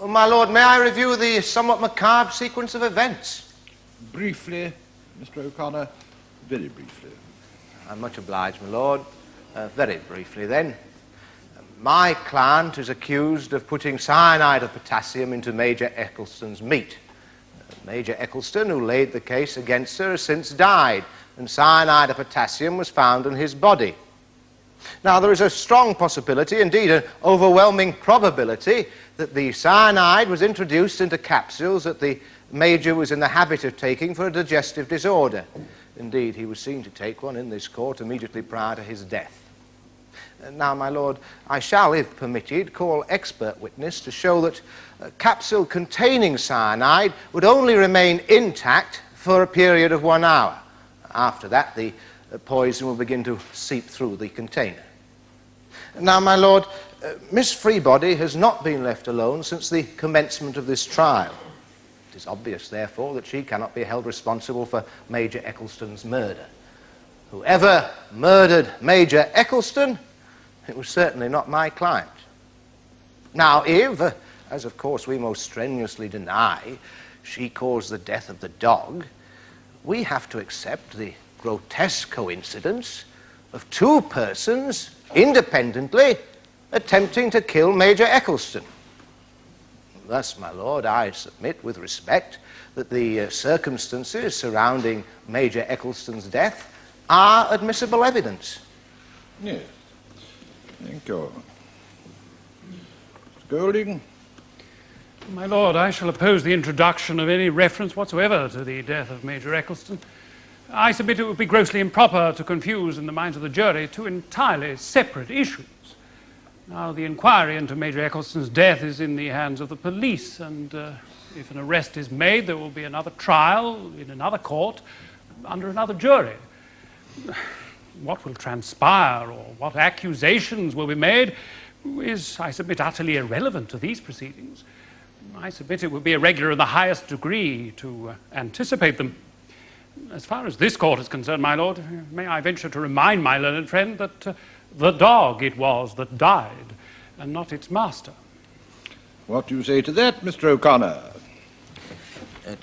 Oh, my lord, may I review the somewhat macabre sequence of events? Briefly, Mr. O'Connor, very briefly. I'm much obliged, my lord. Very briefly, then. My client is accused of putting cyanide of potassium into Major Eccleston's meat. Major Eccleston, who laid the case against her, has since died, and cyanide of potassium was found in his body. Now, there is a strong possibility, indeed an overwhelming probability, that the cyanide was introduced into capsules that the Major was in the habit of taking for a digestive disorder. Indeed, he was seen to take one in this court immediately prior to his death. Now, my lord, I shall, if permitted, call expert witness to show that a capsule containing cyanide would only remain intact for a period of 1 hour. After that, the poison will begin to seep through the container. Now, my lord, Miss Freebody has not been left alone since the commencement of this trial. It is obvious, therefore, that she cannot be held responsible for Major Eccleston's murder. Whoever murdered Major Eccleston, it was certainly not my client. Now, if, as of course we most strenuously deny, she caused the death of the dog, we have to accept the grotesque coincidence of two persons independently attempting to kill Major Eccleston. Thus, my lord, I submit with respect that the circumstances surrounding Major Eccleston's death are admissible evidence. Yes. Thank you. Mr. Golding? My lord, I shall oppose the introduction of any reference whatsoever to the death of Major Eccleston. I submit it would be grossly improper to confuse in the minds of the jury two entirely separate issues. Now, the inquiry into Major Eccleston's death is in the hands of the police, and if an arrest is made, there will be another trial in another court under another jury. What will transpire or what accusations will be made is, I submit, utterly irrelevant to these proceedings. I submit it would be irregular in the highest degree to anticipate them. As far as this court is concerned, my lord, may I venture to remind my learned friend that the dog it was that died, and not its master. What do you say to that, Mr. O'Connor?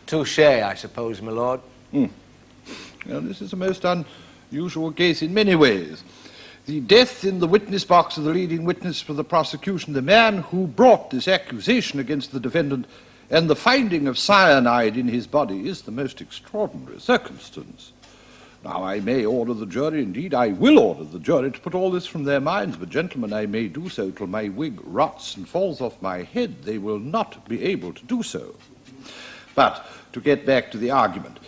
Touché, I suppose, my lord. Well, this is a most unusual case in many ways. The death in the witness box of the leading witness for the prosecution, the man who brought this accusation against the defendant, and the finding of cyanide in his body is the most extraordinary circumstance. Now, I may order the jury, indeed I will order the jury to put all this from their minds, but gentlemen, I may do so till my wig rots and falls off my head. They will not be able to do so. But, to get back to the argument,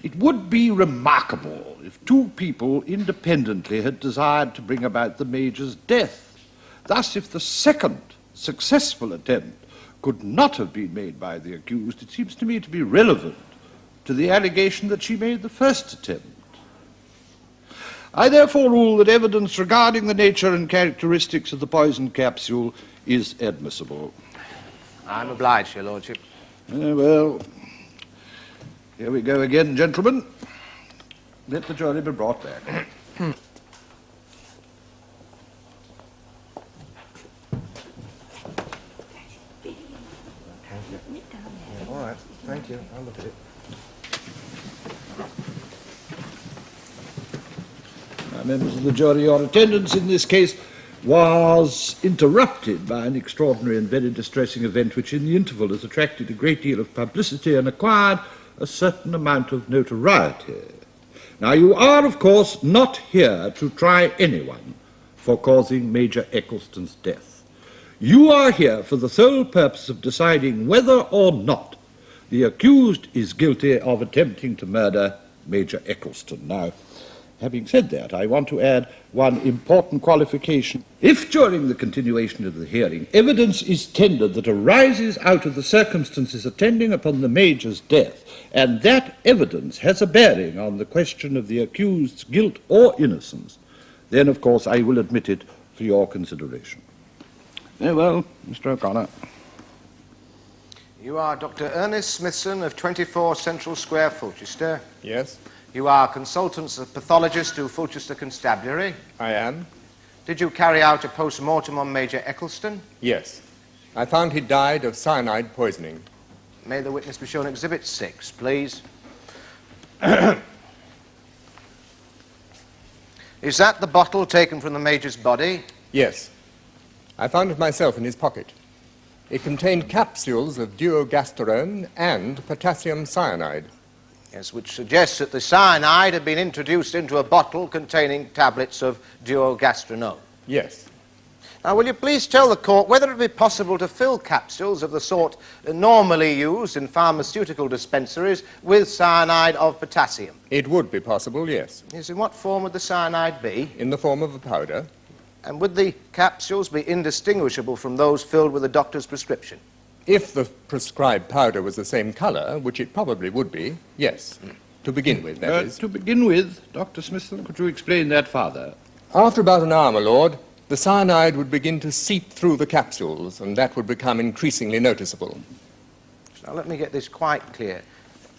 it would be remarkable if two people independently had desired to bring about the Major's death. Thus, if the second successful attempt could not have been made by the accused, it seems to me to be relevant to the allegation that she made the first attempt. I therefore rule that evidence regarding the nature and characteristics of the poison capsule is admissible. I'm obliged, your lordship. Well, here we go again, gentlemen. Let the jury be brought back. All right, thank you. I'll look at it. Now, members of the jury, your attendance in this case was interrupted by an extraordinary and very distressing event which in the interval has attracted a great deal of publicity and acquired a certain amount of notoriety. Now, you are, of course, not here to try anyone for causing Major Eccleston's death. You are here for the sole purpose of deciding whether or not the accused is guilty of attempting to murder Major Eccleston. Now, Having said that, I want to add one important qualification. If during the continuation of the hearing evidence is tendered that arises out of the circumstances attending upon the Major's death, and that evidence has a bearing on the question of the accused's guilt or innocence, then, of course, I will admit it for your consideration. Very well, Mr. O'Connor. You are Dr. Ernest Smithson of 24 Central Square, Fulchester. Yes, You are consultant pathologist to Fulchester Constabulary. I am. Did you carry out a post-mortem on Major Eccleston? Yes. I found he died of cyanide poisoning. May the witness be shown Exhibit 6, please. Is that the bottle taken from the Major's body? Yes. I found it myself in his pocket. It contained capsules of duogasterone and potassium cyanide. Yes, which suggests that the cyanide had been introduced into a bottle containing tablets of duogastronone. Yes. Now, will you please tell the court whether it would be possible to fill capsules of the sort normally used in pharmaceutical dispensaries with cyanide of potassium? It would be possible, yes. Yes, in what form would the cyanide be? In the form of a powder. And would the capsules be indistinguishable from those filled with a doctor's prescription? If the prescribed powder was the same color, which it probably would be, yes. To begin with, that is. To begin with, Dr. Smithson, could you explain that further? After about an hour, my lord, the cyanide would begin to seep through the capsules, and that would become increasingly noticeable. Now, let me get this quite clear.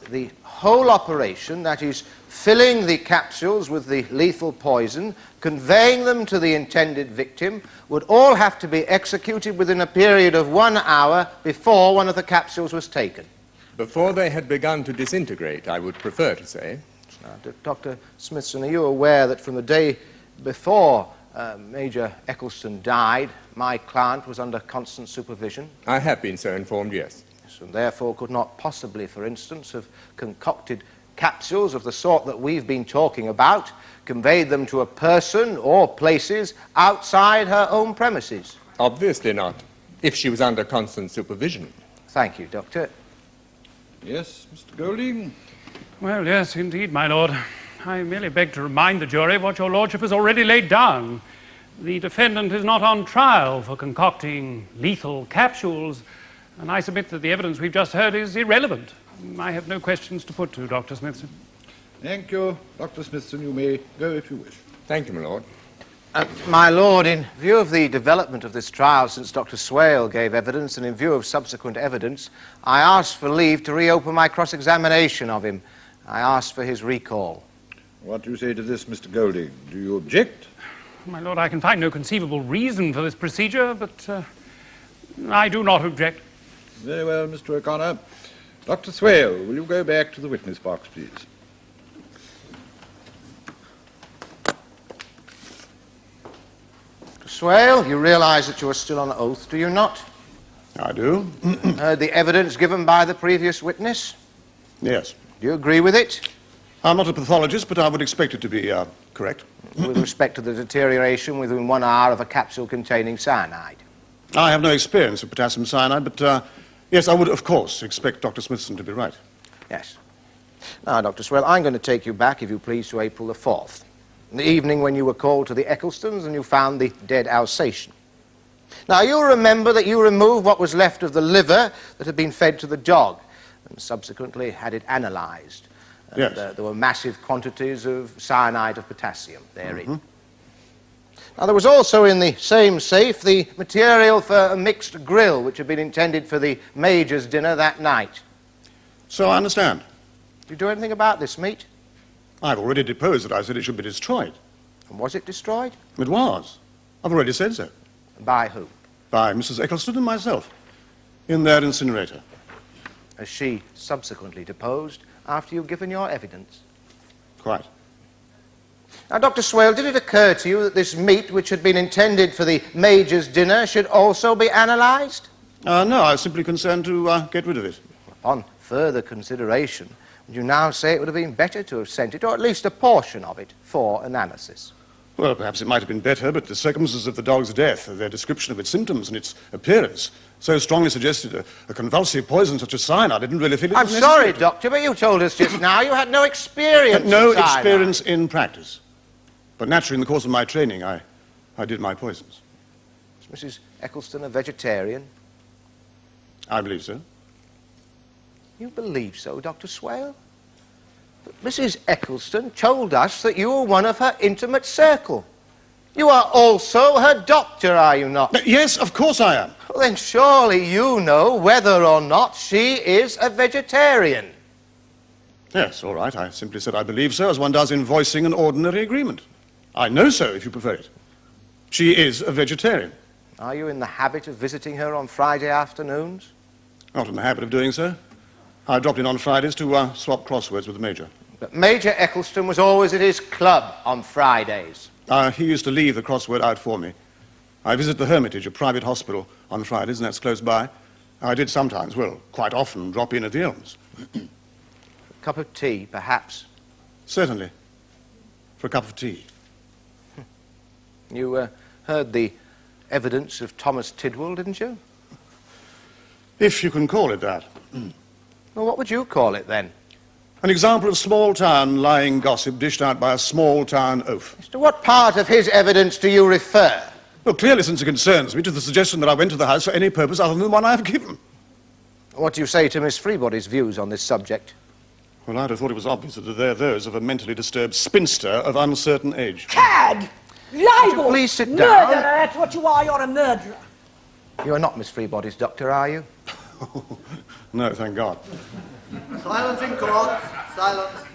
The whole operation, that is, filling the capsules with the lethal poison, conveying them to the intended victim, would all have to be executed within a period of 1 hour before one of the capsules was taken. Before they had begun to disintegrate, I would prefer to say. Now, Dr. Smithson, are you aware that from the day before Major Eccleston died, my client was under constant supervision? I have been so informed, yes. And therefore could not possibly, for instance, have concocted capsules of the sort that we've been talking about, conveyed them to a person or places outside her own premises. Obviously not, if she was under constant supervision. Thank you, Doctor. Yes, Mr. Golding? Well, yes, indeed, my lord. I merely beg to remind the jury of what your lordship has already laid down. The defendant is not on trial for concocting lethal capsules, and I submit that the evidence we've just heard is irrelevant. I have no questions to put to Dr. Smithson. Thank you, Dr. Smithson. You may go if you wish. Thank you, my lord. My lord, in view of the development of this trial since Dr. Swale gave evidence and in view of subsequent evidence, I ask for leave to reopen my cross-examination of him. I ask for his recall. What do you say to this, Mr. Golding? Do you object? My lord, I can find no conceivable reason for this procedure, but I do not object. Very well, Mr. O'Connor. Dr. Swale, will you go back to the witness box, please? Dr. Swale, you realize that you are still on oath, do you not? I do. Heard the evidence given by the previous witness? Yes. Do you agree with it? I'm not a pathologist, but I would expect it to be correct. With respect to the deterioration within 1 hour of a capsule containing cyanide? I have no experience of potassium cyanide, but yes, I would, of course, expect Dr. Smithson to be right. Yes. Now, Dr. Swale, I'm going to take you back, if you please, to April the 4th, the evening when you were called to the Ecclestons and you found the dead Alsatian. Now, you'll remember that you removed what was left of the liver that had been fed to the dog and subsequently had it analysed. Yes. There were massive quantities of cyanide of potassium therein. Mm-hmm. Now, there was also in the same safe the material for a mixed grill, which had been intended for the Major's dinner that night. So I understand. Did you do anything about this meat? I've already deposed that I said it should be destroyed. And was it destroyed? It was. I've already said so. By whom? By Mrs. Eccleston and myself, in their incinerator. Has she subsequently deposed after you've given your evidence? Quite. Now, Dr. Swale, did it occur to you that this meat, which had been intended for the Major's dinner, should also be analysed? No, I was simply concerned to get rid of it. Upon further consideration, would you now say it would have been better to have sent it, or at least a portion of it, for analysis? Well, perhaps it might have been better, but the circumstances of the dog's death, their description of its symptoms and its appearance, so strongly suggested a convulsive poison such as cyanide. I didn't really feel it was necessary. I'm sorry, Doctor, but you told us just now you had no experience No of cyanide. experience in practice. But naturally, in the course of my training, I did my poisons. Is Mrs. Eccleston a vegetarian? I believe so. You believe so, Dr. Swale? But Mrs. Eccleston told us that you were one of her intimate circle. You are also her doctor, are you not? Yes, of course I am. Well, then surely you know whether or not she is a vegetarian. Yes, all right. I simply said I believe so, as one does in voicing an ordinary agreement. I know so, if you prefer it. She is a vegetarian. Are you in the habit of visiting her on Friday afternoons? Not in the habit of doing so. I dropped in on Fridays to swap crosswords with the Major. But Major Eccleston was always at his club on Fridays. He used to leave the crossword out for me. I visit the Hermitage, a private hospital, on Fridays, and that's close by. I did sometimes, well, quite often, drop in at the Elms. A cup of tea, perhaps? Certainly. For a cup of tea. You heard the evidence of Thomas Tidwell, didn't you? If you can call it that. Well, what would you call it, then? An example of small-town lying gossip dished out by a small-town oaf. To what part of his evidence do you refer? Well, clearly, since it concerns me, to the suggestion that I went to the house for any purpose other than the one I have given. What do you say to Miss Freebody's views on this subject? Well, I'd have thought it was obvious that they're those of a mentally disturbed spinster of uncertain age. Cad! Libel! Please sit down. Murderer, that's what you are. You're a murderer. You are not Miss Freebody's doctor, are you? No, thank God. Silence in court. Silence.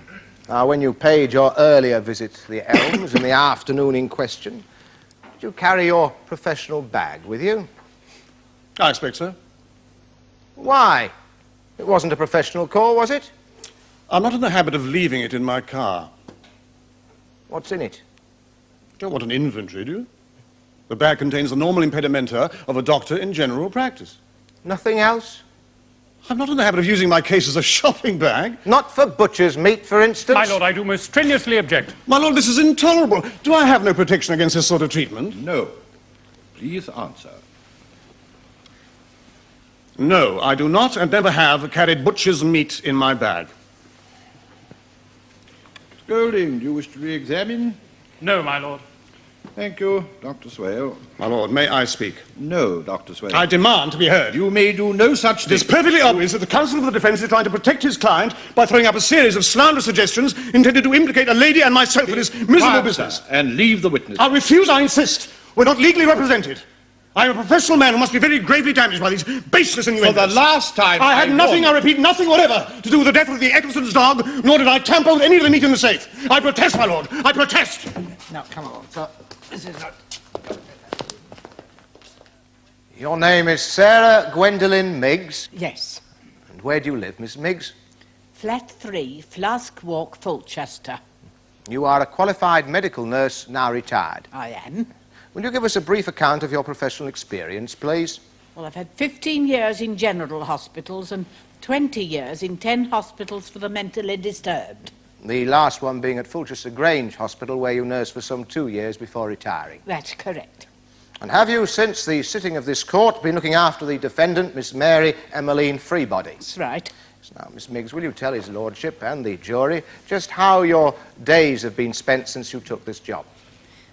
Now, when you paid your earlier visit to the Elms in the afternoon in question, did you carry your professional bag with you? I expect so. Why? It wasn't a professional call, was it? I'm not in the habit of leaving it in my car. What's in it? You don't want an inventory, do you? The bag contains the normal impedimenta of a doctor in general practice. Nothing else? I'm not in the habit of using my case as a shopping bag. Not for butcher's meat, for instance? My lord, I do most strenuously object. My lord, this is intolerable. Do I have no protection against this sort of treatment? No. Please answer. No, I do not and never have carried butcher's meat in my bag. Golding, do you wish to re-examine? No, my lord. Thank you, Dr. Swale. My lord, may I speak? No, Dr. Swale. I demand to be heard. You may do no such thing. It is perfectly obvious that the counsel for the defence is trying to protect his client by throwing up a series of slanderous suggestions intended to implicate a lady and myself in this miserable Quiet, business. sir, and leave the witness. I refuse, I insist. We're not legally represented. I am a professional man who must be very gravely damaged by these baseless innuendos. For the last time, I had nothing, I repeat, nothing whatever to do with the death of the Eccleston's dog, nor did I tamper with any of the meat in the safe. I protest, my lord. I protest. Now, come on, sir. This is not... Your name is Sarah Gwendolen Miggs? Yes. And where do you live, Miss Miggs? Flat 3, Flask Walk, Fulchester. You are a qualified medical nurse, now retired. I am. Will you give us a brief account of your professional experience, please? Well, I've had 15 years in general hospitals and 20 years in 10 hospitals for the mentally disturbed. The last one being at Fulchester Grange Hospital, where you nursed for some 2 years before retiring. That's correct. And have you, since the sitting of this court, been looking after the defendant, Miss Mary Emmeline Freebody? That's right. Now, Miss Miggs, will you tell his lordship and the jury just how your days have been spent since you took this job?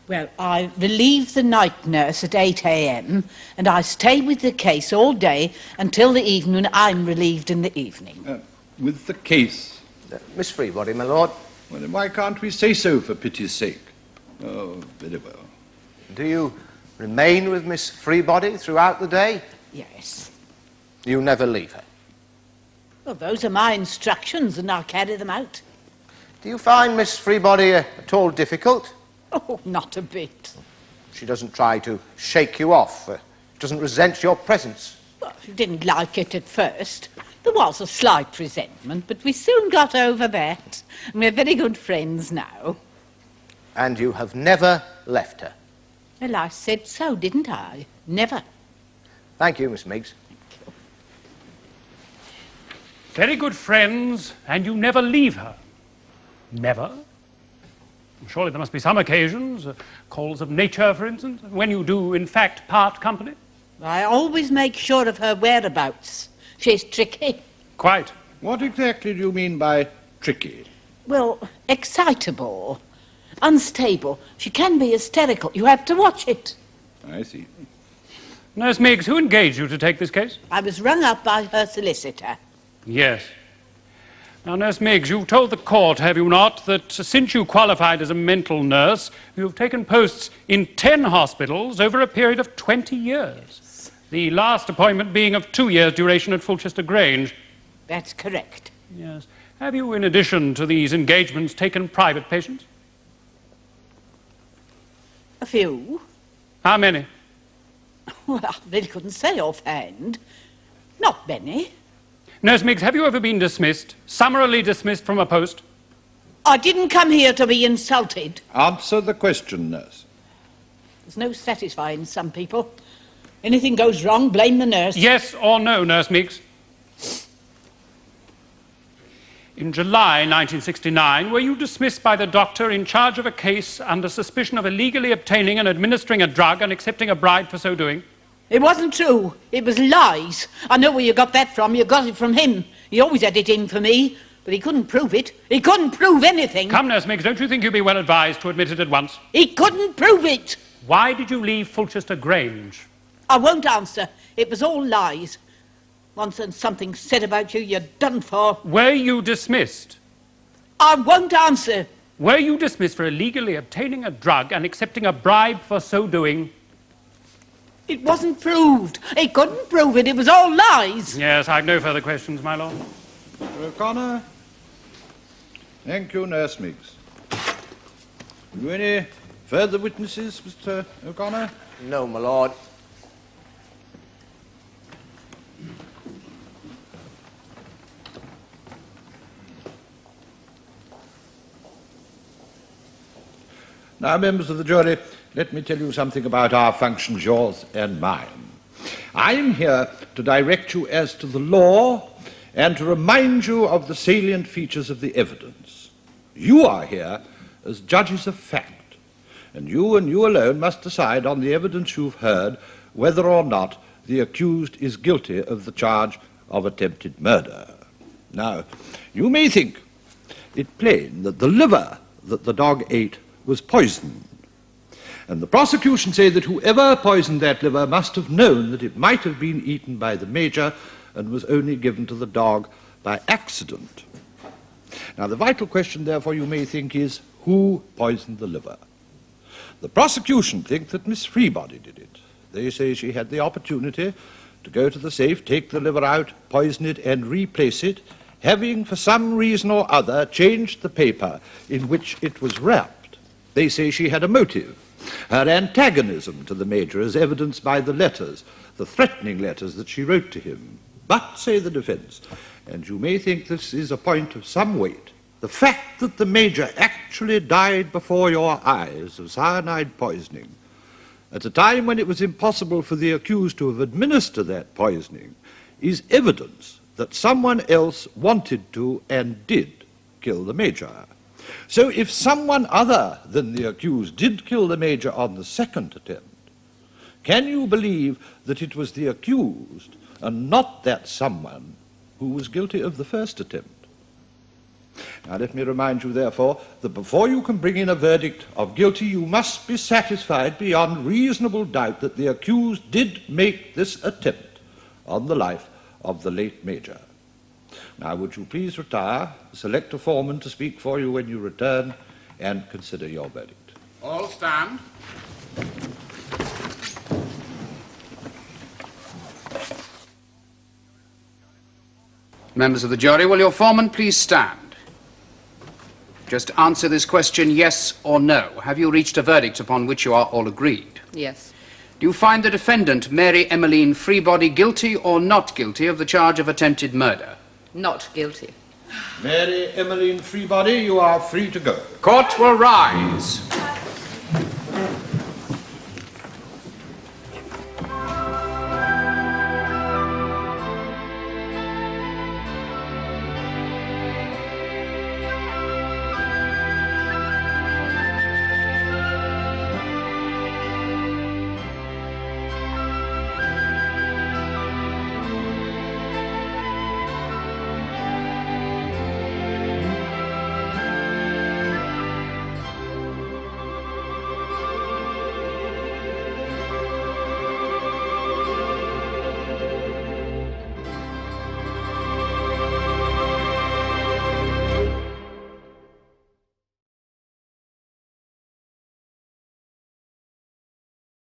Well, I relieve the night nurse at 8 a.m. and I stay with the case all day until the evening when I'm relieved in the evening. With the case? Miss Freebody, my lord. Well, then why can't we say so, for pity's sake? Oh, very well. Do you remain with Miss Freebody throughout the day? Yes. You never leave her? Well, those are my instructions and I carry them out. Do you find Miss Freebody at all difficult? Oh, not a bit. She doesn't try to shake you off, doesn't resent your presence? Well, she didn't like it at first. There was a slight resentment, but we soon got over that. And we're very good friends now. And you have never left her? Well, I said so, didn't I? Never. Thank you, Miss Miggs. Very good friends, and you never leave her. Never? Surely there must be some occasions, calls of nature, for instance, when you do, in fact, part company. I always make sure of her whereabouts. She's tricky. Quite. What exactly do you mean by tricky? Well, excitable. unstable. She can be hysterical. You have to watch it. I see. Nurse Meigs, who engaged you to take this case? I was rung up by her solicitor. Yes. Now, Nurse Meigs, you've told the court, have you not, that since you qualified as a mental nurse, you've taken posts in 10 hospitals over a period of 20 years. Yes. The last appointment being of 2 years' duration at Fulchester Grange. That's correct. Yes. Have you, in addition to these engagements, taken private patients? A few. How many? Well, I really couldn't say offhand. Not many. Nurse Meigs, have you ever been dismissed, summarily dismissed from a post? I didn't come here to be insulted. Answer the question, nurse. There's no satisfying some people. Anything goes wrong, blame the nurse. Yes or no, Nurse Meigs? In July 1969, were you dismissed by the doctor in charge of a case under suspicion of illegally obtaining and administering a drug and accepting a bribe for so doing? It wasn't true. It was lies. I know where you got that from. You got it from him. He always had it in for me, but he couldn't prove it. He couldn't prove anything. Come, Nurse Meigs, don't you think you'd be well advised to admit it at once? He couldn't prove it. Why did you leave Fulchester Grange? I won't answer. It was all lies. Once something said about you, you're done for. Were you dismissed? I won't answer. Were you dismissed for illegally obtaining a drug and accepting a bribe for so doing? It wasn't proved. He couldn't prove it. It was all lies. Yes, I've no further questions, my lord. Mr. O'Connor. Thank you, Nurse Meigs. Have you any further witnesses, Mr. O'Connor? No, my lord. Now, members of the jury, let me tell you something about our functions, yours and mine. I am here to direct you as to the law and to remind you of the salient features of the evidence. You are here as judges of fact, and you alone must decide on the evidence you've heard whether or not the accused is guilty of the charge of attempted murder. Now, you may think it plain that the liver that the dog ate was poisoned. And the prosecution say that whoever poisoned that liver must have known that it might have been eaten by the Major and was only given to the dog by accident. Now, the vital question, therefore, you may think is, who poisoned the liver? The prosecution think that Miss Freebody did it. They say she had the opportunity to go to the safe, take the liver out, poison it, and replace it, having, for some reason or other, changed the paper in which it was wrapped. They say she had a motive. Her antagonism to the Major is evidenced by the letters, the threatening letters that she wrote to him. But, say the defense, and you may think this is a point of some weight, the fact that the Major actually died before your eyes of cyanide poisoning, at a time when it was impossible for the accused to have administered that poisoning, is evidence that someone else wanted to and did kill the Major. So if someone other than the accused did kill the Major on the second attempt, can you believe that it was the accused and not that someone who was guilty of the first attempt? Now let me remind you, therefore, that before you can bring in a verdict of guilty, you must be satisfied beyond reasonable doubt that the accused did make this attempt on the life of the late Major. Now, would you please retire, select a foreman to speak for you when you return, and consider your verdict. All stand. Members of the jury, will your foreman please stand? Just answer this question, yes or no. Have you reached a verdict upon which you are all agreed? Yes. Do you find the defendant, Mary Emmeline Freebody, guilty or not guilty of the charge of attempted murder? Not guilty. Mary Emmeline Freebody, you are free to go. Court will rise.